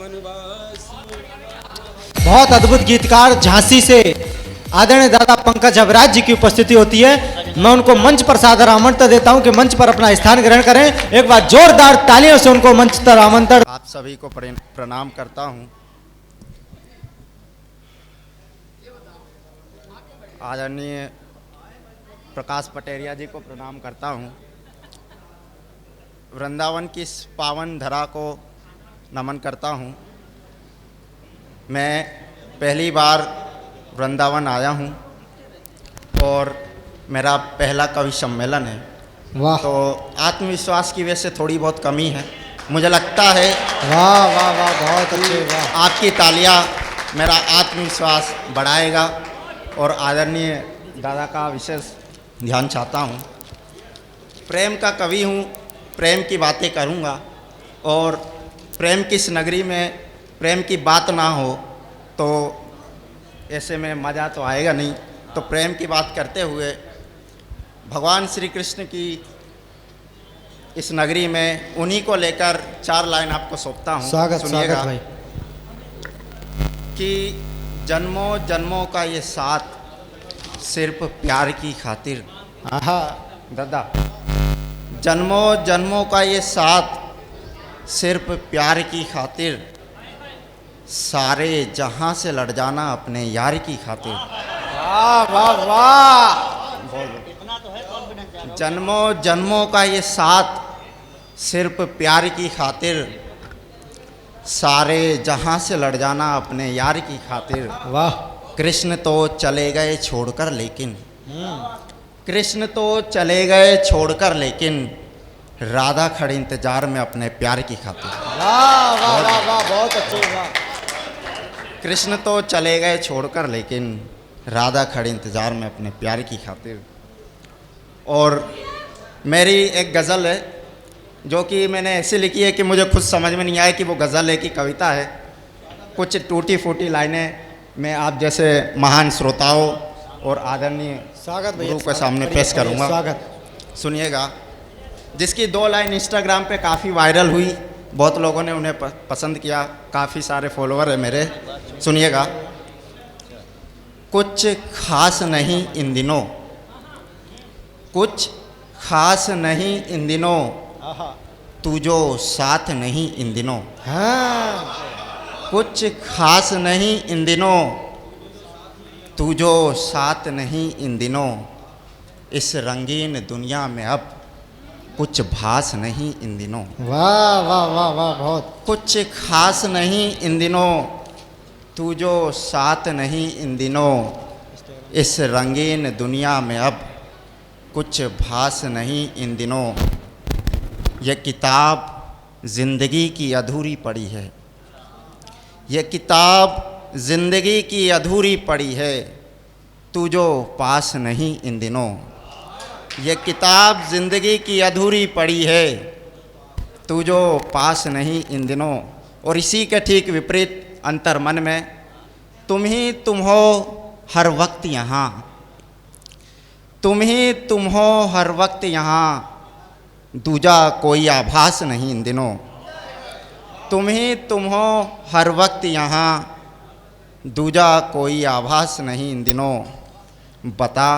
वनवास में। बहुत अद्भुत गीतकार झांसी से आदरणीय दादा पंकज अबराज जी की उपस्थिति होती है। मैं उनको मंच पर सादर आमंत्रण देता हूं कि मंच पर अपना स्थान ग्रहण करें। एक बार जोरदार तालियों से उनको मंच पर आमंत्रण। आप सभी को प्रणाम करता हूं। आदरणीय प्रकाश पटेरिया जी को प्रणाम करता हूं। वृंदावन की इस पावन धरा को नमन करता हूं। मैं पहली बार वृंदावन आया हूं और मेरा पहला कवि सम्मेलन है। वाह। तो आत्मविश्वास की वजह से थोड़ी बहुत कमी है मुझे लगता है। वाह वाह वाह, बहुत अच्छे। वाह। आपकी तालियां मेरा आत्मविश्वास बढ़ाएगा और आदरणीय दादा का विशेष ध्यान चाहता हूं। प्रेम का कवि हूं, प्रेम की बातें करूंगा और प्रेम की इस नगरी में प्रेम की बात ना हो तो ऐसे में मज़ा तो आएगा नहीं। तो प्रेम की बात करते हुए भगवान श्री कृष्ण की इस नगरी में उन्हीं को लेकर 4 लाइन आपको सौंपता हूँ। स्वागत सुनिएगा भाई। कि जन्मों जन्मों का ये साथ सिर्फ प्यार की खातिर। आहा दादा, जन्मों जन्मों का ये साथ सिर्फ प्यार की खातिर, सारे जहां से लड़ जाना अपने यार की खातिर। वाह वाह वाह। जन्मों जन्मों का ये साथ सिर्फ प्यार की खातिर, सारे जहां से लड़ जाना अपने यार की खातिर। वाह। कृष्ण तो चले गए छोड़कर लेकिन, कृष्ण तो चले गए छोड़कर लेकिन, राधा खड़ी इंतजार में अपने प्यार की खातिर। वाह वाह वाह वाह, बहुत अच्छे। वाह। कृष्ण तो चले गए छोड़कर लेकिन, राधा खड़ी इंतजार में अपने प्यार की खातिर। और मेरी एक गज़ल है जो कि मैंने ऐसे लिखी है कि मुझे खुद समझ में नहीं आया कि वो गज़ल है कि कविता है। कुछ टूटी फूटी लाइनें मैं आप जैसे महान श्रोताओं और आदरणीय स्वागत गुरु के सामने पेश करूँगा। स्वागत। सुनिएगा, जिसकी 2 लाइन इंस्टाग्राम पे काफ़ी वायरल हुई, बहुत लोगों ने उन्हें पसंद किया, काफ़ी सारे फॉलोअर है मेरे। सुनिएगा, कुछ खास नहीं इन दिनों, कुछ खास नहीं इन दिनों, तू जो साथ नहीं इन दिनों। हाँ। कुछ खास नहीं इन दिनों, तू जो साथ नहीं इन दिनों, इस रंगीन दुनिया में अब कुछ भास नहीं इन दिनों। वाह वाह वाह वाह, बहुत। कुछ खास नहीं इन दिनों, तू जो साथ नहीं इन दिनों, इस रंगीन दुनिया में अब कुछ भास नहीं इन दिनों। यह किताब ज़िंदगी की अधूरी पड़ी है, यह किताब ज़िंदगी की अधूरी पड़ी है, तू जो पास नहीं इन दिनों। यह किताब ज़िंदगी की अधूरी पड़ी है, तू जो पास नहीं इन दिनों। और इसी के ठीक विपरीत अंतर मन में, तुम ही तुम हो हर वक्त यहाँ, तुम ही तुम हो हर वक्त यहाँ, दूजा कोई आभास नहीं इन दिनों। तुम ही तुम हो हर वक्त यहाँ, दूजा कोई आभास नहीं इन दिनों। बता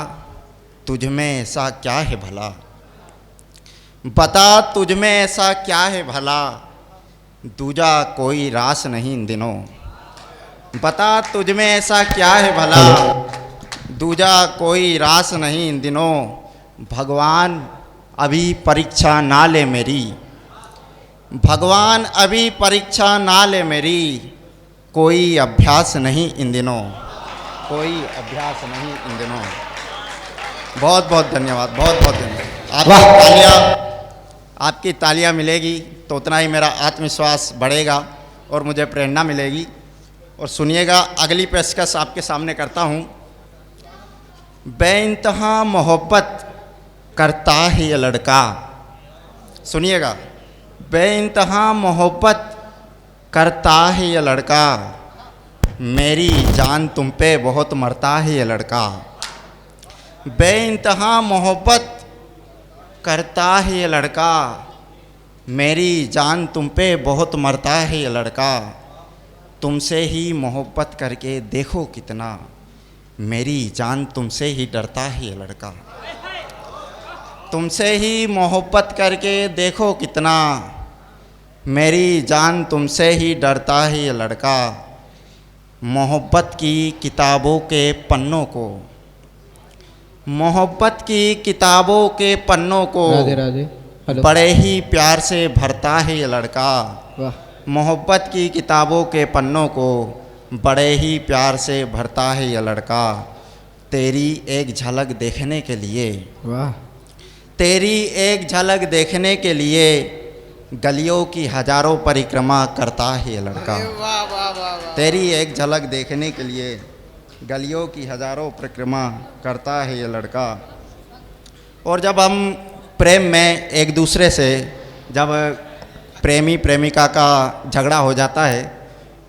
तुझ में ऐसा क्या है भला, बता तुझ में ऐसा क्या है भला, दूजा कोई रास नहीं इन दिनों। बता तुझ में ऐसा क्या है भला, दूजा कोई रास नहीं इन दिनों। भगवान अभी परीक्षा ना ले मेरी, भगवान अभी परीक्षा ना ले मेरी, कोई अभ्यास नहीं इन दिनों, कोई अभ्यास नहीं इन दिनों। बहुत बहुत धन्यवाद, बहुत बहुत धन्यवाद। आपकी तालियां मिलेगी तो उतना ही मेरा आत्मविश्वास बढ़ेगा और मुझे प्रेरणा मिलेगी। और सुनिएगा, अगली पेशकश आपके सामने करता हूँ। बेइंतहा मोहब्बत करता है ये लड़का, सुनिएगा। बेइंतहा मोहब्बत करता है ये लड़का, मेरी जान तुम पे बहुत मरता है ये लड़का। बेइंतहा मोहब्बत करता है ये लड़का, मेरी जान तुम पे बहुत मरता है ये लड़का। तुमसे ही मोहब्बत करके देखो कितना, मेरी जान तुमसे ही डरता है ये लड़का। तुमसे ही मोहब्बत करके देखो कितना, मेरी जान तुमसे ही डरता है ये लड़का। मोहब्बत की किताबों के पन्नों को, मोहब्बत की किताबों के पन्नों को राधे राधे बड़े ही प्यार से भरता है ये लड़का। मोहब्बत की किताबों के पन्नों को बड़े ही प्यार से भरता है ये लड़का। तेरी एक झलक देखने के लिए, वाह, तेरी एक झलक देखने के लिए गलियों की हजारों परिक्रमा करता है ये लड़का। तेरी एक झलक देखने के लिए गलियों की हजारों परिक्रमा करता है ये लड़का। और जब हम प्रेम में एक दूसरे से, जब प्रेमी प्रेमिका का झगड़ा हो जाता है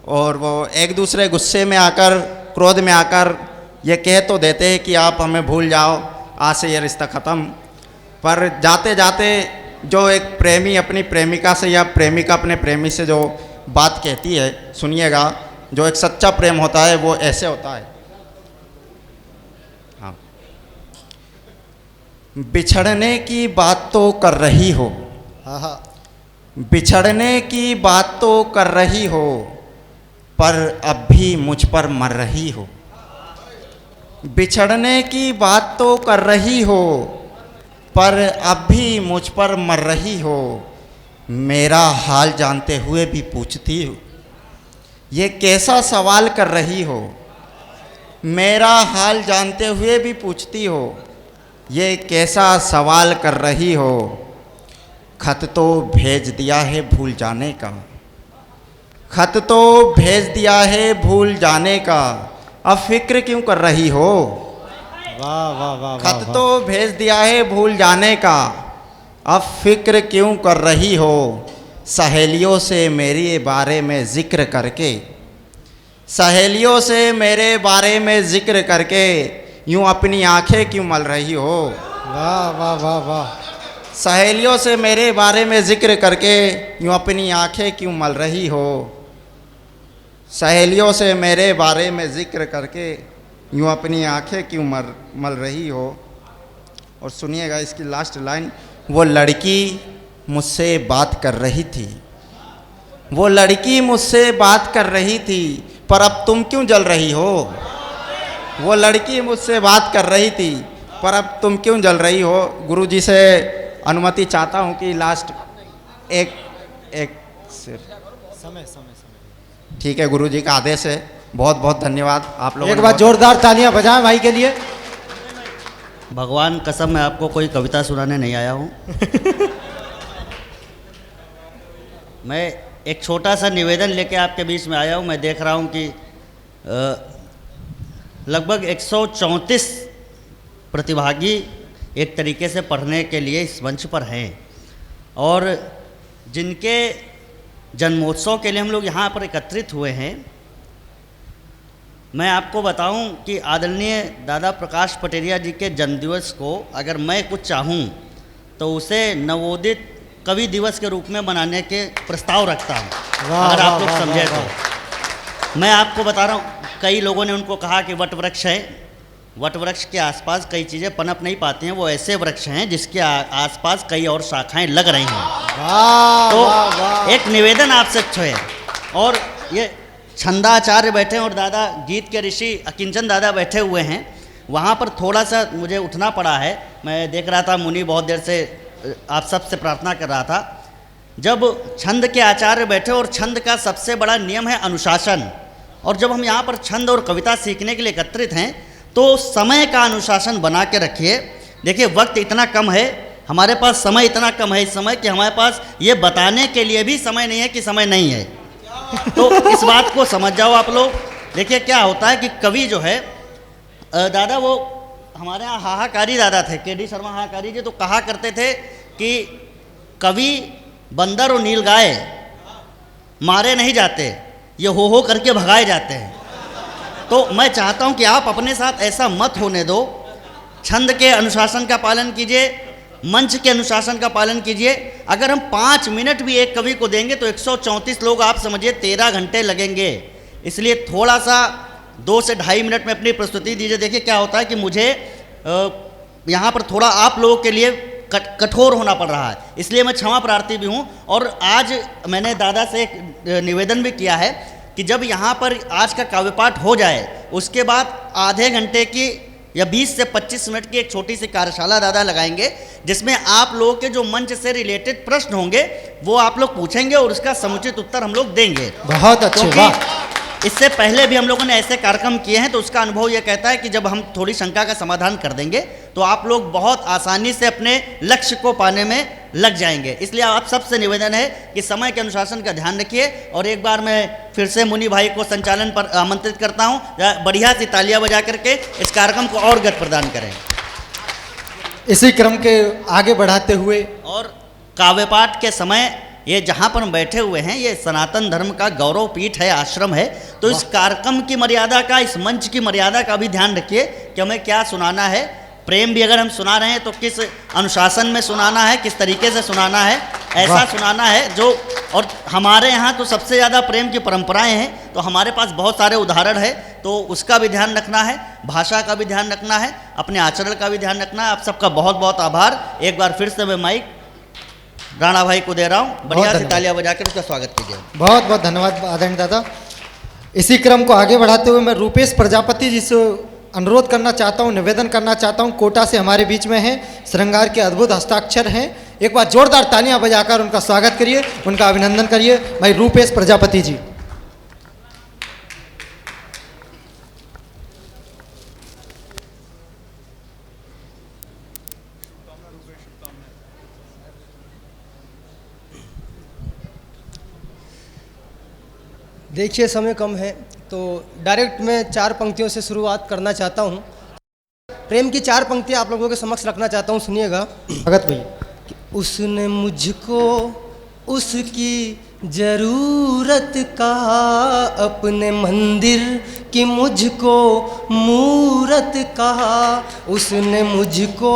और वो एक दूसरे गुस्से में आकर, क्रोध में आकर ये कह तो देते हैं कि आप हमें भूल जाओ, आज से ये रिश्ता ख़त्म, पर जाते जाते जो एक प्रेमी अपनी प्रेमिका से या प्रेमिका अपने प्रेमी से जो बात कहती है, सुनिएगा, जो एक सच्चा प्रेम होता है वो ऐसे होता है। हाँ, बिछड़ने की बात तो कर रही हो, बिछड़ने की बात तो कर रही हो, पर अब भी मुझ पर मर रही हो। बिछड़ने की बात तो कर रही हो, पर अब भी मुझ पर मर रही हो। मेरा हाल जानते हुए भी पूछती हो, ये कैसा सवाल कर रही हो। मेरा हाल जानते हुए भी पूछती हो, ये कैसा सवाल कर रही हो। खत तो भेज दिया है भूल जाने का, खत तो भेज दिया है भूल जाने का, अब फिक्र क्यों कर रही हो। वाह वाह वाह। खत तो भेज दिया है भूल जाने का, अब फिक्र क्यों कर रही हो। सहेलियों से मेरे बारे में जिक्र करके, सहेलियों से मेरे बारे में जिक्र करके यूं अपनी आंखें क्यों मल रही हो। वाह वाह वाह वाह। सहेलियों से मेरे बारे में जिक्र करके यूं अपनी आंखें क्यों मल रही हो। सहेलियों से मेरे बारे में जिक्र करके यूं अपनी आंखें क्यों मल रही हो। और सुनिएगा इसकी लास्ट लाइन, वो लड़की मुझसे बात कर रही थी, वो लड़की मुझसे बात कर रही थी, पर अब तुम क्यों जल रही हो। वो लड़की मुझसे बात कर रही थी, पर अब तुम क्यों जल रही हो। गुरुजी से अनुमति चाहता हूँ कि लास्ट एक सिर समय समय समय ठीक है, गुरु जी का आदेश है। बहुत बहुत धन्यवाद आप लोगों एक ने बार बहुत- जोरदार तालियां बजाएं भाई के लिए। भगवान कसम मैं आपको कोई कविता सुनाने नहीं आया हूँ। मैं एक छोटा सा निवेदन लेके आपके बीच में आया हूँ। मैं देख रहा हूँ कि लगभग 134 प्रतिभागी एक तरीके से पढ़ने के लिए इस मंच पर हैं, और जिनके जन्मोत्सव के लिए हम लोग यहाँ पर एकत्रित हुए हैं। मैं आपको बताऊं कि आदरणीय दादा प्रकाश पटेरिया जी के जन्मदिवस को अगर मैं कुछ चाहूं तो उसे नवोदित कवि दिवस के रूप में मनाने के प्रस्ताव रखता हूं, अगर आप लोग समझे तो। मैं आपको बता रहा हूं, कई लोगों ने उनको कहा कि वट वृक्ष है, वट वृक्ष के आसपास कई चीज़ें पनप नहीं पाती हैं, वो ऐसे वृक्ष हैं जिसके आसपास कई और शाखाएं लग रही हैं। तो एक निवेदन आपसे है, और ये छंदाचार्य बैठे हैं और दादा गीत के ऋषि अकिंचन दादा बैठे हुए हैं। वहाँ पर थोड़ा सा मुझे उठना पड़ा है। मैं देख रहा था मुनि बहुत देर से आप सब से प्रार्थना कर रहा था। जब छंद के आचार्य बैठे, और छंद का सबसे बड़ा नियम है अनुशासन, और जब हम यहाँ पर छंद और कविता सीखने के लिए एकत्रित हैं तो समय का अनुशासन बना के रखिए। देखिए वक्त इतना कम है, हमारे पास समय इतना कम है इस समय कि हमारे पास ये बताने के लिए भी समय नहीं है कि समय नहीं है। तो इस बात को समझ जाओ आप लोग। देखिए क्या होता है कि कवि जो है दादा, वो हमारे यहाँ हाहाकारी दादा थे, केडी शर्मा हाहाकारी जी, तो कहा करते थे कि कवि बंदर और नीलगाय मारे नहीं जाते, ये हो करके भगाए जाते हैं। तो मैं चाहता हूँ कि आप अपने साथ ऐसा मत होने दो। छंद के अनुशासन का पालन कीजिए, मंच के अनुशासन का पालन कीजिए। अगर हम 5 मिनट भी एक कवि को देंगे तो 134 लोग, आप समझिए 13 घंटे लगेंगे। इसलिए थोड़ा सा 2 से 2.5 मिनट में अपनी प्रस्तुति दीजिए। देखिए क्या होता है कि मुझे यहाँ पर थोड़ा आप लोगों के लिए कठोर होना पड़ रहा है, इसलिए मैं क्षमा प्रार्थी भी हूँ। और आज मैंने दादा से एक निवेदन भी किया है कि जब यहाँ पर आज का काव्य पाठ हो जाए उसके बाद आधे घंटे की या 20 से 25 मिनट की एक छोटी सी कार्यशाला दादा लगाएंगे, जिसमें आप लोगों के जो मंच से रिलेटेड प्रश्न होंगे वो आप लोग पूछेंगे और उसका समुचित उत्तर हम लोग देंगे। बहुत अच्छे, वाह। इससे पहले भी हम लोगों ने ऐसे कार्यक्रम किए हैं, तो उसका अनुभव ये कहता है कि जब हम थोड़ी शंका का समाधान कर देंगे तो आप लोग बहुत आसानी से अपने लक्ष्य को पाने में लग जाएंगे। इसलिए आप सबसे निवेदन है कि समय के अनुशासन का ध्यान रखिए। और एक बार मैं फिर से मुनि भाई को संचालन पर आमंत्रित करता हूँ, बढ़िया सी तालियां बजा करके इस कार्यक्रम को और गति प्रदान करें। इसी क्रम के आगे बढ़ाते हुए, और काव्य पाठ के समय ये जहाँ पर हम बैठे हुए हैं ये सनातन धर्म का गौरव पीठ है, आश्रम है, तो इस कार्यक्रम की मर्यादा का, इस मंच की मर्यादा का भी ध्यान रखिए कि हमें क्या सुनाना है। प्रेम भी अगर हम सुना रहे हैं तो किस अनुशासन में सुनाना है, किस तरीके से सुनाना है, ऐसा सुनाना है जो। और हमारे यहाँ तो सबसे ज़्यादा प्रेम की परंपराएं हैं, तो हमारे पास बहुत सारे उदाहरण है, तो उसका भी ध्यान रखना है, भाषा का भी ध्यान रखना है, अपने आचरण का भी ध्यान रखना है। आप सबका बहुत बहुत आभार। एक बार फिर से मैं माइक राणा भाई को दे रहा हूँ, बढ़िया से तालियां बजाकर उसका स्वागत कीजिए। बहुत बहुत धन्यवाद आदरणीय दादा। इसी क्रम को आगे बढ़ाते हुए मैं रूपेश प्रजापति जी से अनुरोध करना चाहता हूँ, निवेदन करना चाहता हूँ। कोटा से हमारे बीच में हैं, श्रृंगार के अद्भुत हस्ताक्षर हैं। एक बार जोरदार तालियां बजाकर उनका स्वागत करिए, उनका अभिनंदन करिए। भाई रूपेश प्रजापति जी। देखिए समय कम है तो डायरेक्ट मैं 4 पंक्तियों से शुरुआत करना चाहता हूँ। प्रेम की 4 पंक्तियाँ आप लोगों के समक्ष रखना चाहता हूँ, सुनिएगा। भगत भाई। उसने मुझको उसकी जरूरत कहा, अपने मंदिर की मुझको मूरत कहा। उसने मुझको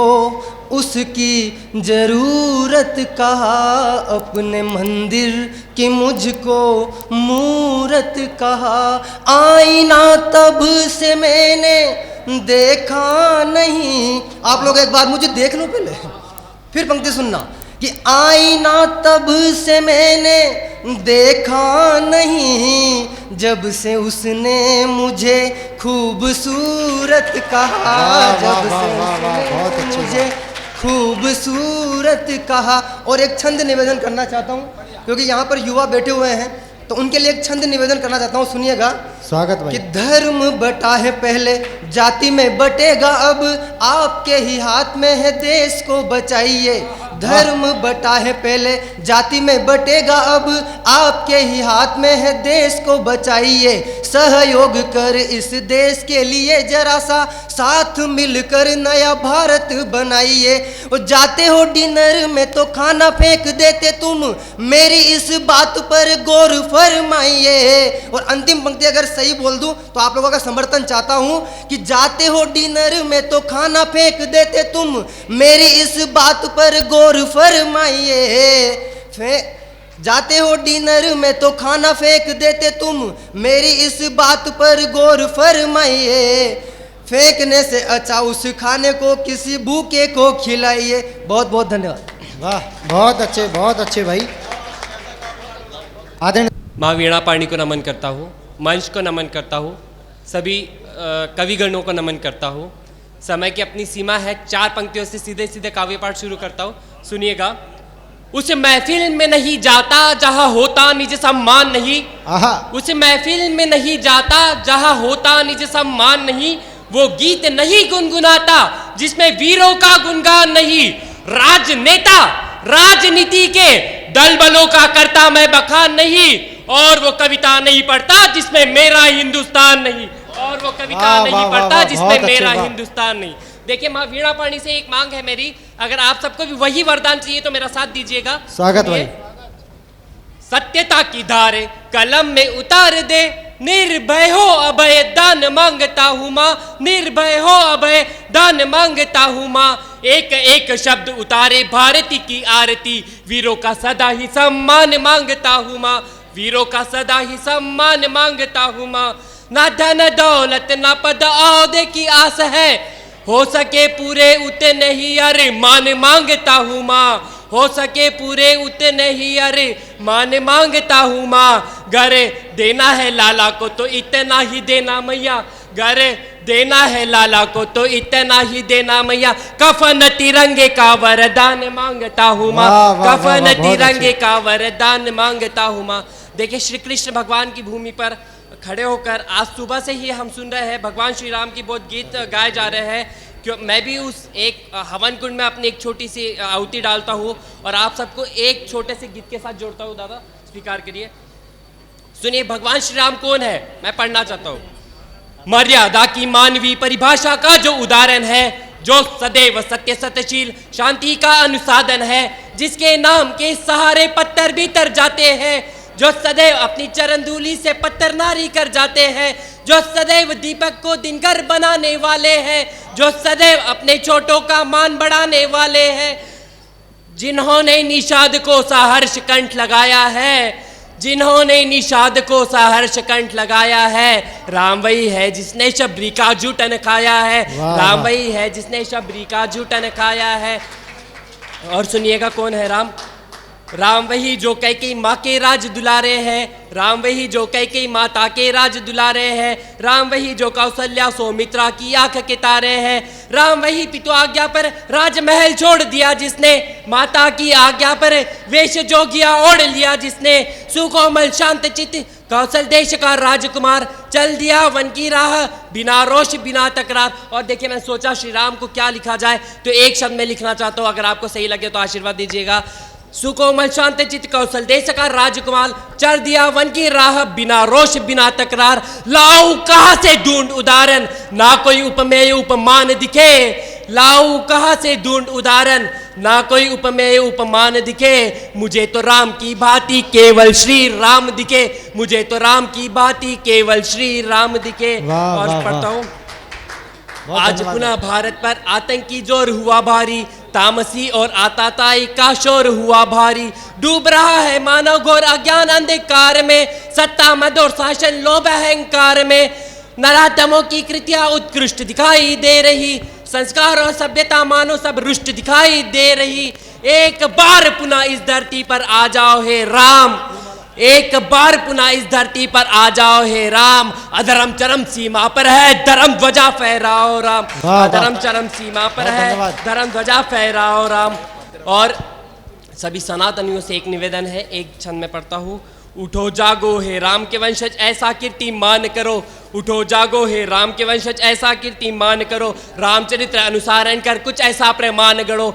उसकी ज़रूरत कहा, अपने मंदिर की मुझको मूरत कहा। आईना तब से मैंने देखा नहीं। आप लोग एक बार मुझे देख लो पहले, फिर पंक्ति सुनना कि आईना तब से मैंने देखा नहीं, जब से उसने मुझे खूबसूरत कहा। जब से उसने मुझे खूबसूरत कहा। और एक छंद निवेदन करना चाहता हूँ, क्योंकि यहाँ पर युवा बैठे हुए हैं, तो उनके लिए एक छंद निवेदन करना चाहता हूँ, सुनिएगा। स्वागत भाई। कि धर्म बटा है पहले, जाति में बटेगा अब, आपके ही हाथ में है, देश को बचाइए। धर्म बटा है पहले, जाति में बटेगा अब, आपके ही हाथ में है, देश को बचाइए। सहयोग कर इस देश के लिए जरा सा, साथ मिलकर नया भारत बनाइए। और जाते हो डिनर में तो खाना फेंक देते तुम, मेरी इस बात पर गौर फरमाइए। और अंतिम पंक्ति अगर सही बोल दूं तो आप लोगों का समर्थन चाहता हूं कि जाते हो डिनर में तो खाना फेंक देते तुम, मेरी इस बात पर गौर फरमाइए। जाते हो डिनर में तो खाना फेंक देते तुम, मेरी इस बात पर गौर फरमाइए। फेंकने से अच्छा उस खाने को किसी भूखे को खिलाइए। बहुत बहुत धन्यवाद। वाह, बहुत अच्छे भाई। आदरणीय माँ वीणा पाणी को नमन करता हूँ, मंच को नमन करता हूँ, सभी कविगणों को नमन करता हूँ। समय की अपनी सीमा है, 4 पंक्तियों से सीधे सीधे काव्य पाठ शुरू करता हूँ, सुनिएगा। उस महफिल में नहीं जाता जहाँ होता निज सम्मान नहीं, उस महफिल में नहीं जाता जहाँ होता निज सम्मान नहीं, वो गीत नहीं गुनगुनाता जिसमें वीरों का गुणगान नहीं। राजनेता राजनीति के दल बलों का करता मैं बखान नहीं, और वो कविता नहीं पढ़ता जिसमें मेरा हिंदुस्तान नहीं, और वो कविता नहीं पढ़ता जिसमें मेरा हिंदुस्तान नहीं। देखिए माँ वीणा पाणी से एक मांग है मेरी, अगर आप सबको भी वही वरदान चाहिए तो मेरा साथ दीजिएगा। स्वागत भाई। सत्यता की धारे कलम में उतार दे, निर्भय हो अभय दान मांगता हूँ माँ, निर्भय हो अभय दान मांगता हूँ माँ। एक एक शब्द उतारे भारती की आरती, वीरों का सदा ही सम्मान मांगता हूँ माँ, वीरों का सदा ही सम्मान मांगता हूँ माँ। ना धन दौलत ना पद औहदे की आस है, हो सके पूरे उतने ही अरे मान मांगता हूँ माँ, हो सके पूरे उतने ही अरे मान मांगता हूँ माँ। घर देना है लाला को तो इतना ही देना मैया, घर देना है लाला को तो इतना ही देना मैया। कफन तिरंगे का वरदान मांगता हूँ माँ, कफन तिरंगे का वरदान मांगता हूँ माँ। देखिए श्री कृष्ण भगवान की भूमि पर खड़े होकर आज सुबह से ही हम सुन रहे हैं भगवान श्री राम की बहुत गीत गाए जा रहे हैं। क्यों मैं भी उस एक हवन कुंड में अपनी एक छोटी सी आहुति डालता हूँ और आप सबको एक छोटे से गीत के साथ जोड़ता हूँ। दादा स्वीकार करिए, सुनिए भगवान श्री राम कौन है, मैं पढ़ना चाहता हूँ। मर्यादा की मानवीय परिभाषा का जो उदाहरण है, जो सदैव सत्य सत्यशील शांति का अनुसाधन है, जिसके नाम के सहारे पत्थर भी तर जाते हैं, जो सदैव अपनी चरण धूलि से पत्थर नारी कर जाते हैं, जो सदैव दीपक को दिनकर बनाने वाले हैं, जो सदैव अपने छोटों का मान बढ़ाने वाले हैं, जिन्होंने निषाद को सहर्ष कंठ लगाया है, जिन्होंने निषाद को सहर्ष कंठ लगाया है। राम वही है जिसने शबरी का जूठन खाया है, राम वही है जिसने शबरी का जूठन खाया है। और सुनिएगा कौन है राम, राम वही जो कैकेयी माँ के राज दुलारे हैं, राम वही जो कैकेयी माता के राज दुलारे हैं, राम वही जो कौशल्या सौमित्रा की आंख के तारे हैं, राम वही पितु आज्ञा पर राजमहल छोड़ दिया जिसने, माता की आज्ञा पर वेश जोगिया ओढ़ लिया जिसने, सुकोमल शांत चित कौशल देश का राजकुमार चल दिया वन की राह बिना रोष बिना तकरार। और देखिए मैं सोचा श्री राम को क्या लिखा जाए तो एक शब्द में लिखना चाहता हूँ, अगर आपको सही लगे तो आशीर्वाद दीजिएगा। सुकोमल शांत चित कौशल देश का राजकुमार चल दिया वन की राह बिना रोष बिना तकरार। लाऊ कहाँ से ढूंढ उदाहरण, ना कोई उपमेय उपमान दिखे, लाऊ कहाँ से ढूंढ उदाहरण, ना कोई उपमेय उपमान दिखे, मुझे तो राम की भांति केवल श्री राम दिखे, मुझे तो राम की भांति केवल श्री राम दिखे। और पढ़ता हूँ, आज पुनः भारत पर आतंकी जोर हुआ भारी, तामसी और आताताई का शोर हुआ भारी, डूब रहा है मानव घोर अज्ञान अंधकार में, सत्ता मद और शासन लोभ अहंकार में, नराधमों की कृतियां उत्कृष्ट दिखाई दे रही, संस्कार और सभ्यता मानो सब रुष्ट दिखाई दे रही। एक बार पुनः इस धरती पर आ जाओ हे राम, एक बार पुनः इस धरती पर आ जाओ हे राम, अधर्म चरम सीमा पर है धर्म ध्वजा फहराओ राम, अधर्म चरम सीमा पर है धर्म ध्वजा फहराओ राम। और सभी सनातनियों से एक निवेदन है, एक छंद में पढ़ता हूँ। उठो जागो हे राम के वंशज ऐसा कीर्तिमान करो, उठो जागो हे राम के वंशज ऐसा कीर्तिमान करो, रामचरित्र अनुसारण कर कुछ ऐसा प्रमाण गढ़ो,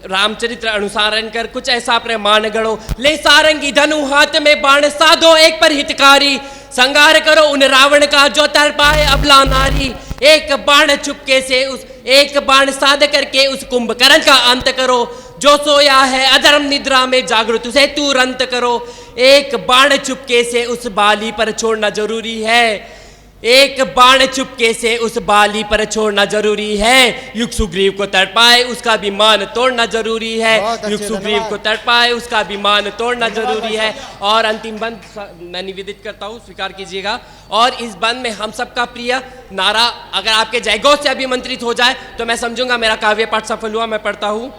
रामचरित्र अनुसारण कर कुछ ऐसा प्रमाण गढ़ो, ले सारंगी धनु हाथ में बाण साधो एक पर हितकारी, संगार करो उन रावण का जो तर पाए अबला नारी, एक बाण चुपके से उस एक बाण साध करके उस कुंभकर्ण का अंत करो, जो सोया है अधर्म निद्रा में जागृत उसे तुरंत करो, एक बाण चुपके से उस बाली पर छोड़ना जरूरी है, एक बाण चुपके से उस बाली पर छोड़ना जरूरी है, युग सुग्रीव को तड़पाए उसका विमान तोड़ना जरूरी है, युग सुग्रीव को तड़पाए उसका विमान तोड़ना जरूरी है। और अंतिम बंद मैं निवेदित करता हूँ, स्वीकार कीजिएगा। और इस बंद में हम सबका प्रिय नारा अगर आपके जयघोष से अभिमंत्रित हो जाए तो मैं समझूंगा मेरा काव्य पाठ सफल हुआ। मैं पढ़ता हूँ।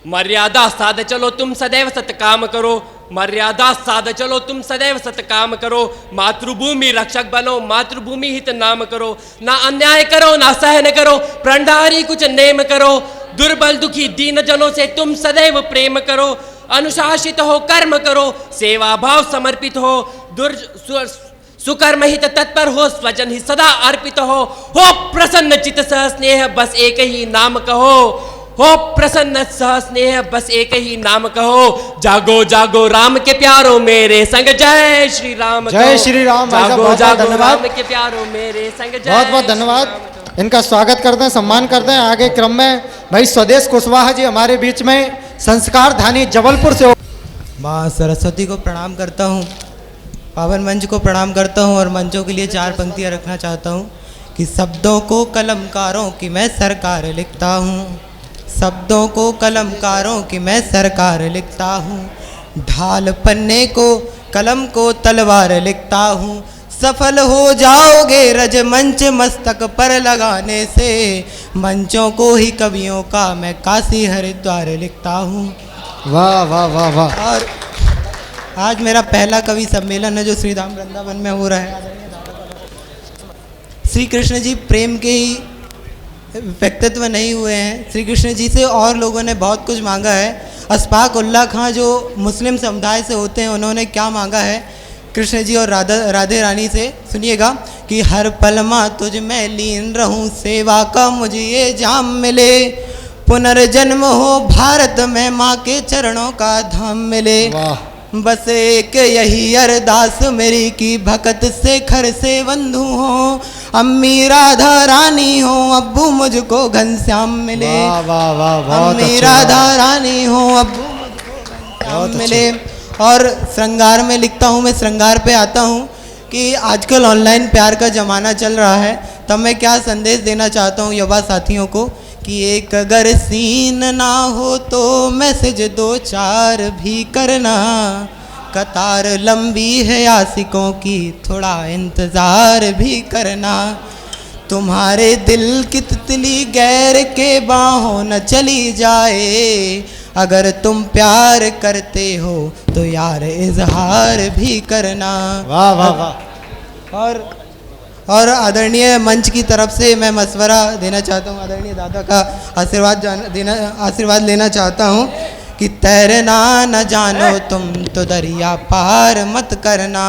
मर्यादा साध चलो तुम सदैव सत काम करो, मर्यादा साध चलो तुम सदैव सत काम करो, मातृभूमि रक्षक बनो मातृभूमि हित नाम करो, ना अन्याय करो ना सहन करो, प्रणधारी कुछ नेम करो, दुर्बल दुखी दीन जनों से तुम सदैव प्रेम करो, अनुशासित हो कर्म करो, सेवा भाव समर्पित हो, सुकर्म हित तत्पर हो, स्वजन ही सदा अर्पित हो प्रसन्न चित सह स्नेह बस एक ही नाम कहो, हो प्रसन्न सह स्नेह बस एक ही नाम कहो, जागो जागो राम के प्यारो मेरे संग जय श्री राम, जय श्री राम। जागो जागो राम के प्यारो मेरे संग जय। बहुत बहुत धन्यवाद। इनका स्वागत करते हैं, सम्मान करते हैं। आगे क्रम में भाई स्वदेश कुशवाहा जी हमारे बीच में संस्कार धानी जबलपुर से। माँ सरस्वती को प्रणाम करता हूँ, पावन मंच को प्रणाम करता हूँ और मंचों के लिए 4 पंक्तियाँ रखना चाहता हूँ कि शब्दों को कलमकारों की मैं सरकार लिखता हूँ, शब्दों को कलमकारों की मैं सरकार लिखता हूँ, ढाल पन्ने को कलम को तलवार लिखता हूँ, सफल हो जाओगे रज मंच मस्तक पर लगाने से, मंचों को ही कवियों का मैं काशी हरिद्वार लिखता हूँ। वाह वाह वाह वाह। और आज मेरा पहला कवि सम्मेलन है जो श्री धाम वृंदावन में हो रहा है। श्री कृष्ण जी प्रेम के ही व्यक्तित्व नहीं हुए हैं, श्री कृष्ण जी से और लोगों ने बहुत कुछ मांगा है। अशफाक उल्लाह खां जो मुस्लिम समुदाय से होते हैं उन्होंने क्या मांगा है कृष्ण जी और राधे रानी से, सुनिएगा कि हर पल माँ तुझ में लीन रहूं, सेवा का मुझे ये जाम मिले, पुनर्जन्म हो भारत में माँ के चरणों का धाम मिले, बस एक यही अरदास मेरी की भक्त से खर से बंधु हो, अम्मी राधा रानी हो अब्बू मुझको घनश्याम मिले, अम्मी राधा रानी हो अब्बू मुझको घनश्याम मिले। और श्रृंगार में लिखता हूँ, मैं श्रृंगार पे आता हूँ कि आजकल ऑनलाइन प्यार का ज़माना चल रहा है, तब मैं क्या संदेश देना चाहता हूँ युवा साथियों को कि एक अगर सीन ना हो तो मैसेज 2-4 भी करना, कतार लंबी है आशिकों की थोड़ा इंतज़ार भी करना, तुम्हारे दिल की तितली गैर के बाहों न चली जाए, अगर तुम प्यार करते हो तो यार इजहार भी करना। वाह वाह वाह। और आदरणीय मंच की तरफ से मैं मशवरा देना चाहता हूँ, आदरणीय दादा का आशीर्वाद लेना चाहता हूँ कि तैरना न जानो तुम तो दरिया पार मत करना,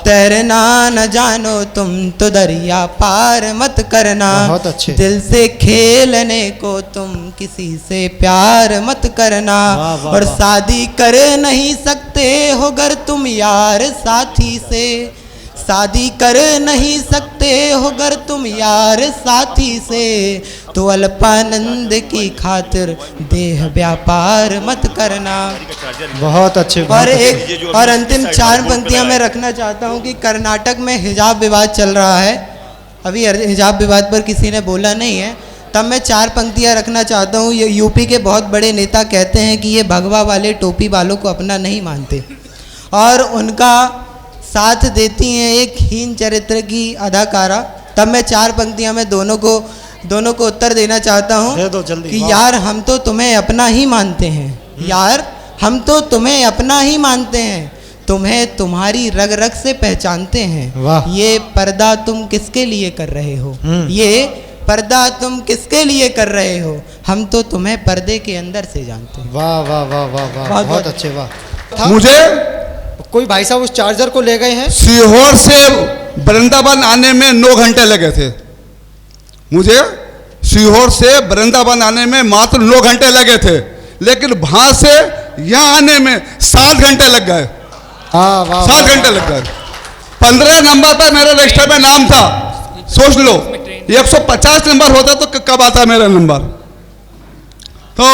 तैरना न जानो तुम तो दरिया पार मत करना, बहुत अच्छे। दिल से खेलने को तुम किसी से प्यार मत करना, और शादी कर नहीं सकते हो अगर तुम यार साथी से, शादी कर नहीं सकते हो अगर तुम यार साथी से, तो अल्पानंद की खातिर देह व्यापार मत करना। बहुत अच्छे। और अंतिम 4 पंक्तियां मैं रखना चाहता हूं कि कर्नाटक में हिजाब विवाद चल रहा है, अभी हिजाब विवाद पर किसी ने बोला नहीं है, तब मैं 4 पंक्तियां रखना चाहता हूं। ये यूपी के बहुत बड़े नेता कहते हैं कि ये भगवा वाले टोपी वालों को अपना नहीं मानते, और उनका साथ देती हैं एक हीन चरित्र की अदाकारा। तब मैं 4 पंक्तियां में दोनों को उत्तर देना चाहता हूँ कि यार हम तो तुम्हें अपना ही मानते हैं, यार हम तो तुम्हें अपना ही मानते हैं, तुम्हें तुम्हारी रग रग से पहचानते हैं, ये पर्दा तुम किसके लिए कर रहे हो, ये पर्दा तुम किसके लिए कर रहे हो, हम तो तुम्हें पर्दे के अंदर से जानते हैं। वाह वाह वाह वाह वाह, बहुत अच्छे। वाह। मुझे कोई भाई साहब उस चार्जर को ले गए हैं। सीहोर से वृंदावन आने में 9 घंटे लगे थे मुझे। सीहोर से वृंदावन आने में मात्र 9 घंटे लगे थे, लेकिन वहां से यहाँ आने में 7 घंटे लग गए। 7 घंटे लग गए। 15 नंबर पर मेरे रजिस्टर में नाम था। सोच लो 150 नंबर होता तो कब आता मेरा नंबर। तो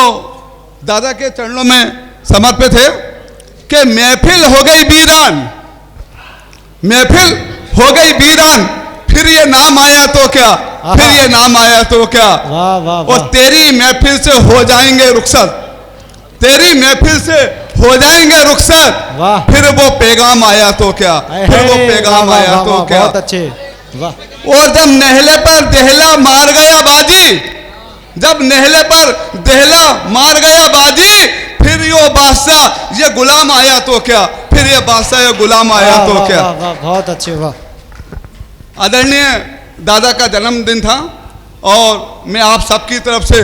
दादा के चरणों में समर्पित है कि महफिल हो गई वीरान, महफिल हो गई वीरान, फिर ये नाम आया तो क्या, फिर ये नाम आया तो क्या। और तेरी महफिल से हो जाएंगे रुखसत, तेरी महफिल से हो जाएंगे रुखसत, फिर वो पैगाम आया तो क्या, फिर वो पैगाम आया तो क्या। बहुत अच्छे, वाह। और जब नेहले पर देहला मार गया बाजी, जब नेहले पर देहला मार गया बाजी, फिर यो बादशाह ये गुलाम आया तो क्या, फिर ये बादशाह ये गुलाम आया तो क्या। बहुत अच्छे, वाह। आदरणीय दादा का जन्मदिन था और मैं आप सबकी तरफ से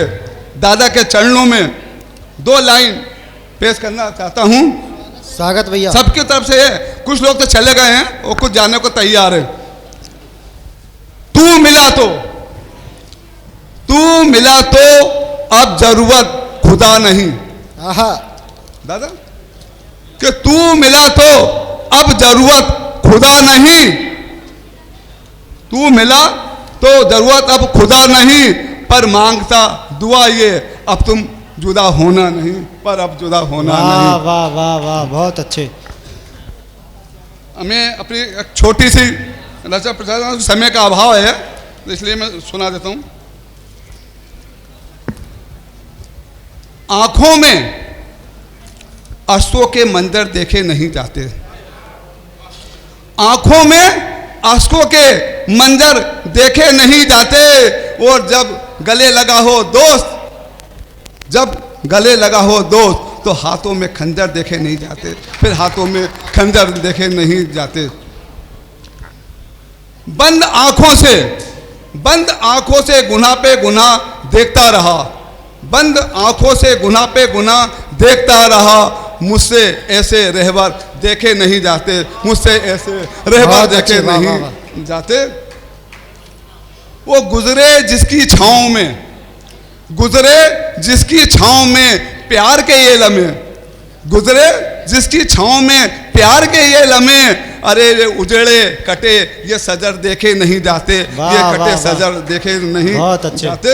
दादा के चरणों में 2 लाइन पेश करना चाहता हूं। स्वागत भैया। सबकी तरफ से है। कुछ लोग तो चले गए हैं और कुछ जाने को तैयार है। तू मिला तो अब जरूरत खुदा नहीं। दादा कि तू मिला तो अब जरूरत खुदा नहीं, तू मिला तो जरूरत अब खुदा नहीं, पर मांगता दुआ ये अब तुम जुदा होना नहीं, पर अब जुदा होना नहीं। वाह वाह वाह, बहुत अच्छे। हमें अपनी एक छोटी सी रचना प्रचार, समय का अभाव है इसलिए मैं सुना देता हूं। आंखों में अश्कों के मंजर देखे नहीं जाते, आंखों में अश्कों के मंजर देखे नहीं जाते। और जब गले लगा हो दोस्त, जब गले लगा हो दोस्त, तो हाथों में खंजर देखे नहीं जाते, फिर हाथों में खंजर देखे नहीं जाते। बंद आंखों से गुनाह पे गुनाह देखता रहा, बंद आंखों से गुनाह पे गुनाह देखता रहा। मुझसे ऐसे रहबर देखे नहीं जाते, मुझसे ऐसे रहबर देखे नहीं जाते। वो गुजरे जिसकी छाँव में, गुजरे जिसकी छाँव में प्यार के ये लम्हे, गुजरे जिसकी छाँव में प्यार के ये लम्हे। अरे ये उजड़े कटे ये सजर देखे नहीं जाते, ये कटे सजर देखे नहीं जाते।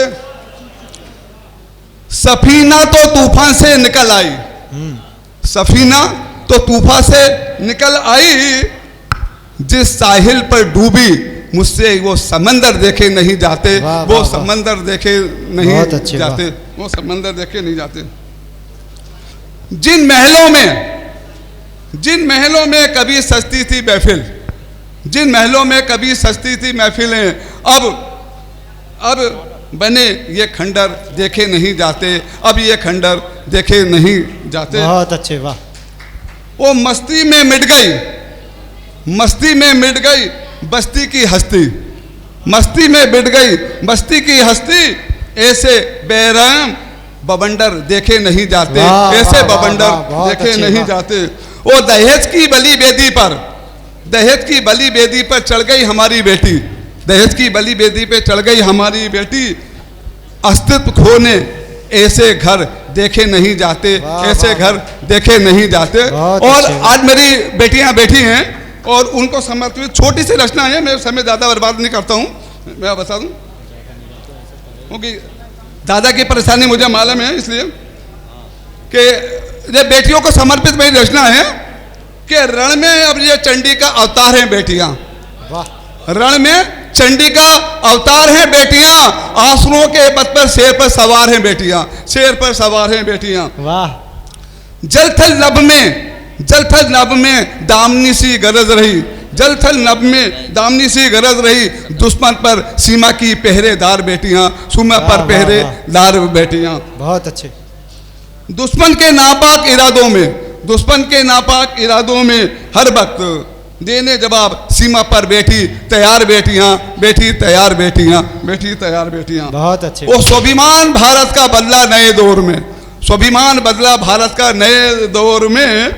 सफीना तो तूफान से निकल आई, सफीना तो तूफान से निकल आई। जिस साहिल पर डूबी मुझसे वो समंदर देखे नहीं जाते, वो समंदर देखे नहीं जाते, वो समंदर देखे नहीं जाते। जिन महलों में कभी सस्ती थी महफिल, जिन महलों में कभी सस्ती थी महफिलें, अब बने ये खंडर देखे नहीं जाते, अब ये खंडर देखे नहीं जाते। बहुत अच्छे, वाह। वो मस्ती में मिट गई, मस्ती में मिट गई बस्ती की हस्ती, मस्ती में मिट गई बस्ती की हस्ती। ऐसे बेरहम बवंडर देखे नहीं जाते, ऐसे बवंडर देखे नहीं जाते। वो दहेज की बलि बेदी पर, दहेज की बलि बेदी पर चढ़ गई हमारी बेटी, दहेज की बलि बेदी पे चढ़ गई हमारी बेटी। अस्तित्व खोने ऐसे घर देखे नहीं जाते, ऐसे घर देखे नहीं जाते। और आज मेरी बेटियां बैठी हैं और उनको समर्पित छोटी सी रचना है। मैं समय ज़्यादा बर्बाद नहीं करता हूँ, मैं बता दूँ क्योंकि दादा की परेशानी मुझे मालूम है, इसलिए कि ये बेटियों को समर्पित मेरी रचना है कि रण में अब ये चंडी का अवतार हैं बेटियां, रण में चंडी का अवतार हैं बेटियां। आंसुओं के पथ पर शेर पर सवार हैं बेटियां, शेर पर सवार हैं बेटियां। वाह। जलथल नभ में दामनी सी गरज रही, जलथल नभ में दामनी सी गरज रही। दुश्मन पर सीमा की पहरेदार बेटियां, सीमा पर पहरेदार बेटियां। बहुत अच्छे। दुश्मन के नापाक इरादों में, दुश्मन के नापाक इरादों में हर वक्त देने जवाब सीमा पर बैठी तैयार बेटियां, बैठी तैयार बेटियां, बैठी तैयार बेटियां। बहुत अच्छे। वो स्वाभिमान भारत का बदला नए दौर में, स्वाभिमान बदला भारत का नए दौर में।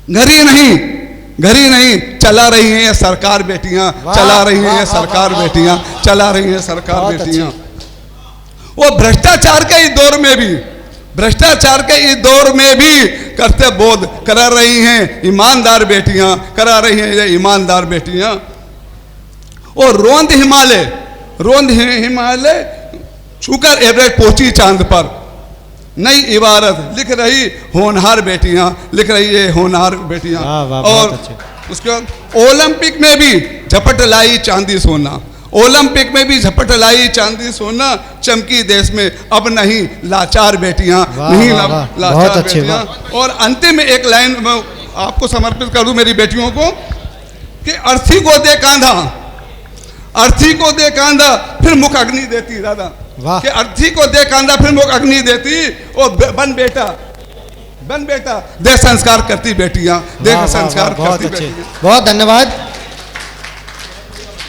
घरी नहीं चला रही हैं ये सरकार बेटियां, चला रही हैं ये सरकार बेटियां, चला रही हैं सरकार बेटियां। वो भ्रष्टाचार के इस दौर में भी, भ्रष्टाचार के इस दौर में भी कर्तव्य बोध करा रही हैं ईमानदार बेटियां, करा रही हैं ये ईमानदार बेटियां। और रोंद हिमालय छूकर एवरेस्ट पहुंची चांद पर, नई इबारत लिख रही होनहार बेटियां, लिख रही है होनहार बेटियां। और उसके बाद ओलंपिक में भी झपट लाई चांदी सोना, ओलंपिक में भी झपट लाई चांदी सोना, चमकी देश में अब नहीं लाचार बेटियां, नहीं लाचार बेटियां। और अंतिम एक लाइन मैं आपको समर्पित कर दूं मेरी बेटियों को कि अर्थी को दे कांधा, अर्थी को दे कांधा फिर मुख अग्नि देती। दादा कि अर्थी को दे कांधा फिर मुख अग्नि देती, और बन बेटा दे संस्कार करती बेटियां, दे संस्कार करती बेटियां। बहुत धन्यवाद।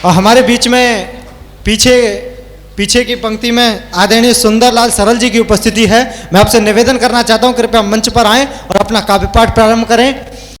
और हमारे बीच में पीछे की पंक्ति में आदरणीय सुंदरलाल सरल जी की उपस्थिति है। मैं आपसे निवेदन करना चाहता हूं कृपया मंच पर आएं और अपना काव्य पाठ प्रारंभ करें।